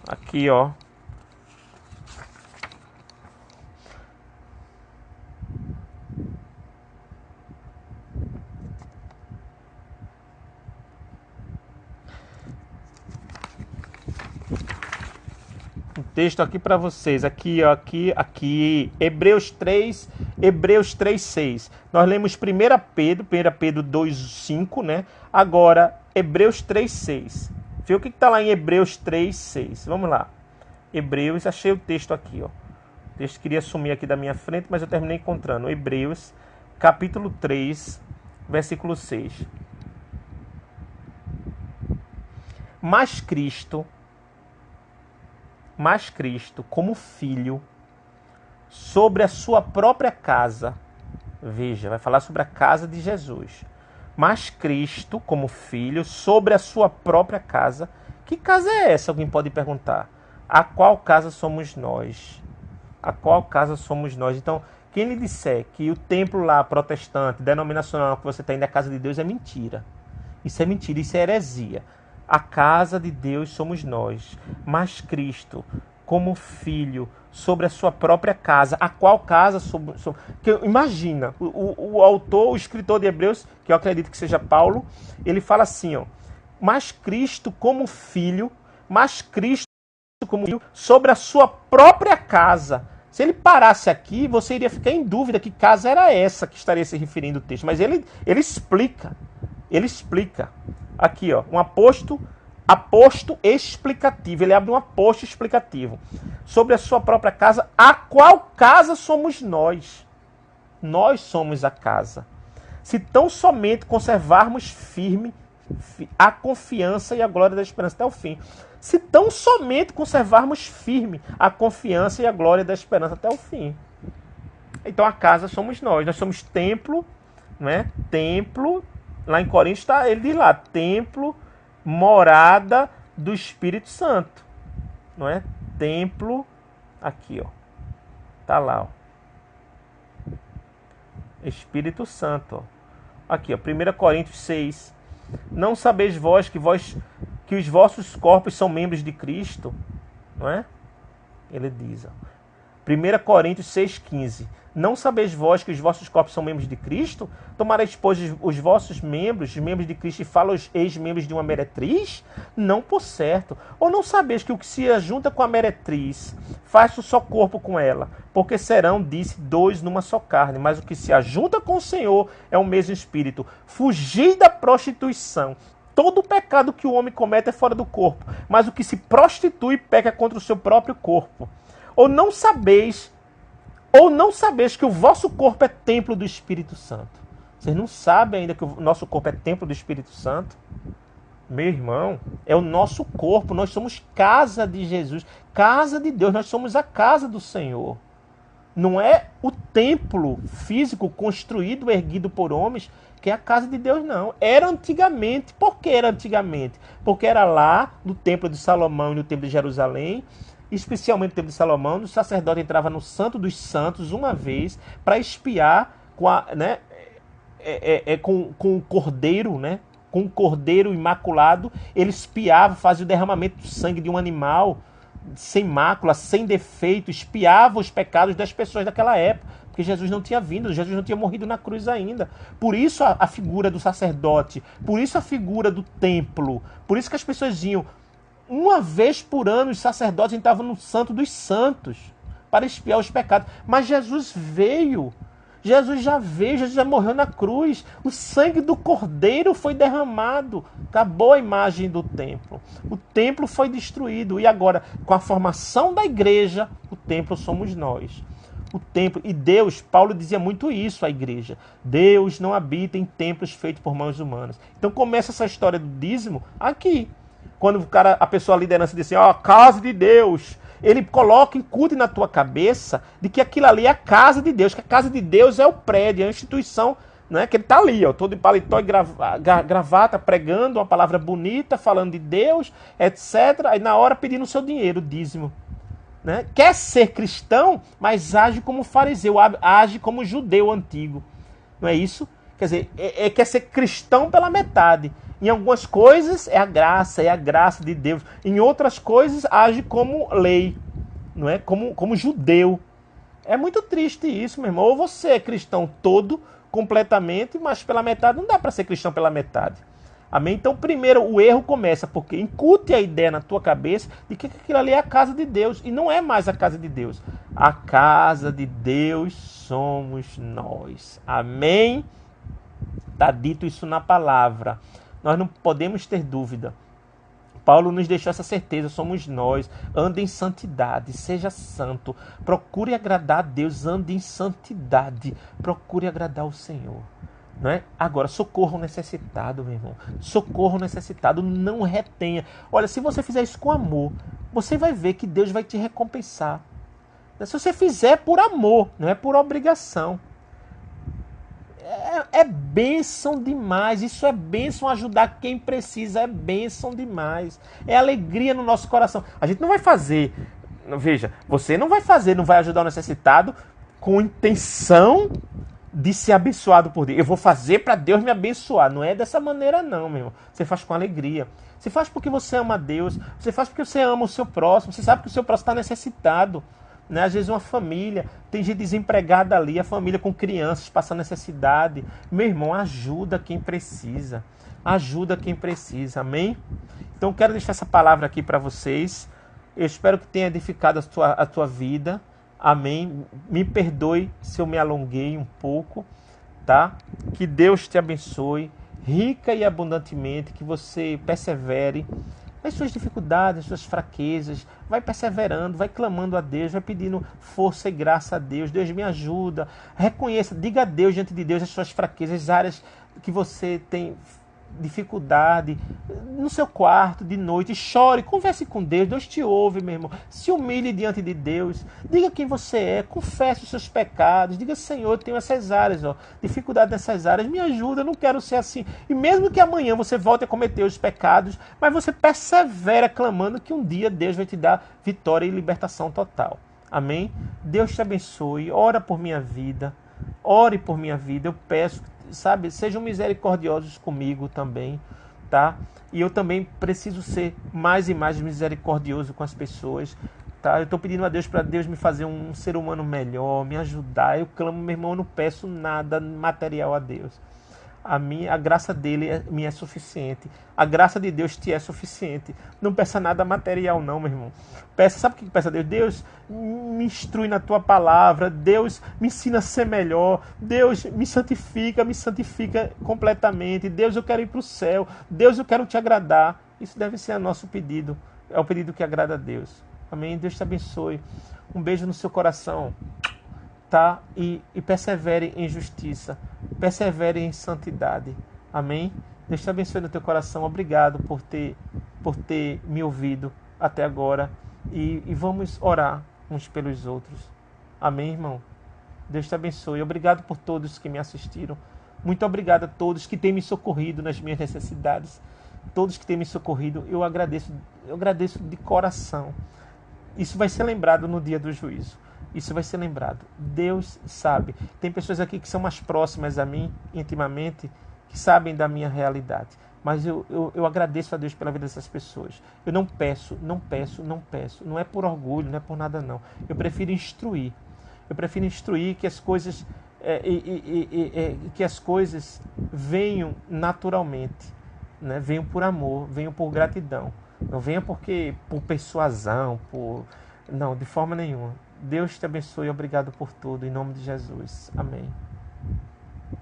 Aqui, ó. texto aqui para vocês. Aqui, ó, aqui. Hebreus 3:6. Nós lemos 1 Pedro 2:5, né? Agora, Hebreus 3:6. Vê o que está lá em Hebreus 3:6. Vamos lá. Hebreus, achei o texto aqui, ó. O texto queria sumir aqui da minha frente, mas eu terminei encontrando. Hebreus, capítulo 3, versículo 6. Mas Cristo, como filho, sobre a sua própria casa, veja, vai falar sobre a casa de Jesus. Mas Cristo, como filho, sobre a sua própria casa. Que casa é essa? Alguém pode perguntar. A qual casa somos nós? A qual casa somos nós? Então, quem lhe disser que o templo lá, protestante, denominacional, que você está indo à casa de Deus, é mentira. Isso é mentira, isso é heresia. A casa de Deus somos nós. Mas Cristo, como filho, sobre a sua própria casa. A qual casa somos? Imagina, o autor, o escritor de Hebreus, que eu acredito que seja Paulo, ele fala assim, ó. Mas Cristo como filho, sobre a sua própria casa. Se ele parasse aqui, você iria ficar em dúvida que casa era essa que estaria se referindo o texto. Mas ele explica. Ele explica. Aqui, ó, um aposto explicativo. Ele abre um aposto explicativo. Sobre a sua própria casa, a qual casa somos nós? Nós somos a casa. Se tão somente conservarmos firme a confiança e a glória da esperança até o fim. Se tão somente conservarmos firme a confiança e a glória da esperança até o fim. Então a casa somos nós. Nós somos templo, né? Templo, lá em Coríntios ele diz lá, templo, morada do Espírito Santo. Não é? Templo, aqui, ó. Tá lá, ó. Espírito Santo, ó. Aqui, ó, 1 Coríntios 6. Não sabeis vós que os vossos corpos são membros de Cristo? Não é? Ele diz, ó. 1 Coríntios 6,15. Não sabeis vós que os vossos corpos são membros de Cristo? Tomareis, pois, os vossos membros, os membros de Cristo, e fala os ex-membros de uma meretriz? Não, por certo. Ou não sabeis que o que se ajunta com a meretriz faz um só corpo com ela? Porque serão, disse, dois numa só carne. Mas o que se ajunta com o Senhor é o mesmo Espírito. Fugei da prostituição. Todo pecado que o homem comete é fora do corpo. Mas o que se prostitui peca contra o seu próprio corpo. Ou não sabeis que o vosso corpo é templo do Espírito Santo? Vocês não sabem ainda que o nosso corpo é templo do Espírito Santo? Meu irmão, é o nosso corpo. Nós somos casa de Jesus, casa de Deus. Nós somos a casa do Senhor. Não é o templo físico construído, erguido por homens, que é a casa de Deus, não. Era antigamente. Por que era antigamente? Porque era lá, no templo de Salomão e no templo de Jerusalém, especialmente no templo de Salomão, o sacerdote entrava no Santo dos Santos uma vez para espiar com o cordeiro, né? Com o cordeiro imaculado. Ele espiava, fazia o derramamento do sangue de um animal sem mácula, sem defeito, espiava os pecados das pessoas daquela época, porque Jesus não tinha vindo, Jesus não tinha morrido na cruz ainda. Por isso a figura do sacerdote, por isso a figura do templo, por isso que as pessoas iam. Uma vez por ano, os sacerdotes entravam no Santo dos Santos para expiar os pecados. Mas Jesus veio. Jesus já veio, Jesus já morreu na cruz. O sangue do Cordeiro foi derramado. Acabou a imagem do templo. O templo foi destruído. E agora, com a formação da igreja, o templo somos nós. O templo. E Deus, Paulo dizia muito isso à igreja. Deus não habita em templos feitos por mãos humanas. Então começa essa história do dízimo aqui. Quando a pessoa, a liderança diz assim, ó, casa de Deus, ele coloca, incute na tua cabeça de que aquilo ali é a casa de Deus, que a casa de Deus é o prédio, é a instituição, né, que ele está ali, ó, todo em paletó e gravata, pregando uma palavra bonita, falando de Deus, etc. Aí na hora pedindo o seu dinheiro, o dízimo. Né? Quer ser cristão, mas age como fariseu, age como judeu antigo. Não é isso? Quer dizer, quer ser cristão pela metade. Em algumas coisas é a graça de Deus. Em outras coisas age como lei, não é? Como judeu. É muito triste isso, meu irmão. Ou você é cristão todo, completamente, mas pela metade não dá para ser cristão pela metade. Amém? Então, primeiro, o erro começa porque incute a ideia na tua cabeça de que aquilo ali é a casa de Deus. E não é mais a casa de Deus. A casa de Deus somos nós. Amém? Está dito isso na palavra. Nós não podemos ter dúvida. Paulo nos deixou essa certeza, somos nós. Ande em santidade, seja santo. Procure agradar a Deus, ande em santidade. Procure agradar o Senhor. Não é? Agora, socorro o necessitado, meu irmão. Socorro o necessitado, não retenha. Olha, se você fizer isso com amor, você vai ver que Deus vai te recompensar. Se você fizer por amor, não é por obrigação. É bênção demais. Isso é bênção, ajudar quem precisa. É bênção demais. É alegria no nosso coração. A gente não vai fazer... Veja, você não vai fazer, não vai ajudar o necessitado com intenção de ser abençoado por Deus. Eu vou fazer para Deus me abençoar. Não é dessa maneira não, meu irmão. Você faz com alegria. Você faz porque você ama a Deus. Você faz porque você ama o seu próximo. Você sabe que o seu próximo está necessitado. Né? Às vezes uma família, tem gente desempregada ali, a família com crianças passando necessidade. Meu irmão, ajuda quem precisa. Ajuda quem precisa. Amém? Então quero deixar essa palavra aqui para vocês. Eu espero que tenha edificado a tua vida. Amém? Me perdoe se eu me alonguei um pouco, tá? Que Deus te abençoe, rica e abundantemente, que você persevere nas suas dificuldades, nas suas fraquezas, vai perseverando, vai clamando a Deus, vai pedindo força e graça a Deus. Deus me ajuda, reconheça, diga a Deus diante de Deus as suas fraquezas, as áreas que você tem dificuldade, no seu quarto, de noite, chore, converse com Deus, Deus te ouve, meu irmão, se humilhe diante de Deus, diga quem você é, confesse os seus pecados, diga, Senhor, eu tenho essas áreas, dificuldade nessas áreas, me ajuda, eu não quero ser assim, e mesmo que amanhã você volte a cometer os pecados, mas você persevera clamando que um dia Deus vai te dar vitória e libertação total, amém? Deus te abençoe, ora por minha vida, ore por minha vida, eu peço, sabe, sejam misericordiosos comigo também, tá? E eu também preciso ser mais e mais misericordioso com as pessoas, tá? Eu estou pedindo a Deus para Deus me fazer um ser humano melhor, me ajudar. Eu clamo, meu irmão, eu não peço nada material a Deus. A graça dele me é suficiente. A graça de Deus te é suficiente. Não peça nada material não, meu irmão. Peça, sabe o que peça a Deus? Deus, me instrui na tua palavra. Deus, me ensina a ser melhor. Deus, me santifica completamente. Deus, eu quero ir para o céu. Deus, eu quero te agradar. Isso deve ser o nosso pedido. É o pedido que agrada a Deus. Amém? Deus te abençoe. Um beijo no seu coração. Tá? E persevere em justiça, persevere em santidade, amém? Deus te abençoe no teu coração, obrigado por ter me ouvido até agora, e vamos orar uns pelos outros, amém, irmão? Deus te abençoe, obrigado por todos que me assistiram, muito obrigado a todos que têm me socorrido nas minhas necessidades, todos que têm me socorrido, eu agradeço de coração. Isso vai ser lembrado no dia do juízo. Isso vai ser lembrado. Deus sabe. Tem pessoas aqui que são mais próximas a mim, intimamente, que sabem da minha realidade. Mas eu agradeço a Deus pela vida dessas pessoas. Eu não peço. Não é por orgulho, não é por nada não. Eu prefiro instruir. Que as coisas, que as coisas venham naturalmente. Né? Venham por amor, venham por gratidão. Não venha por persuasão, Não, de forma nenhuma. Deus te abençoe e obrigado por tudo. Em nome de Jesus. Amém.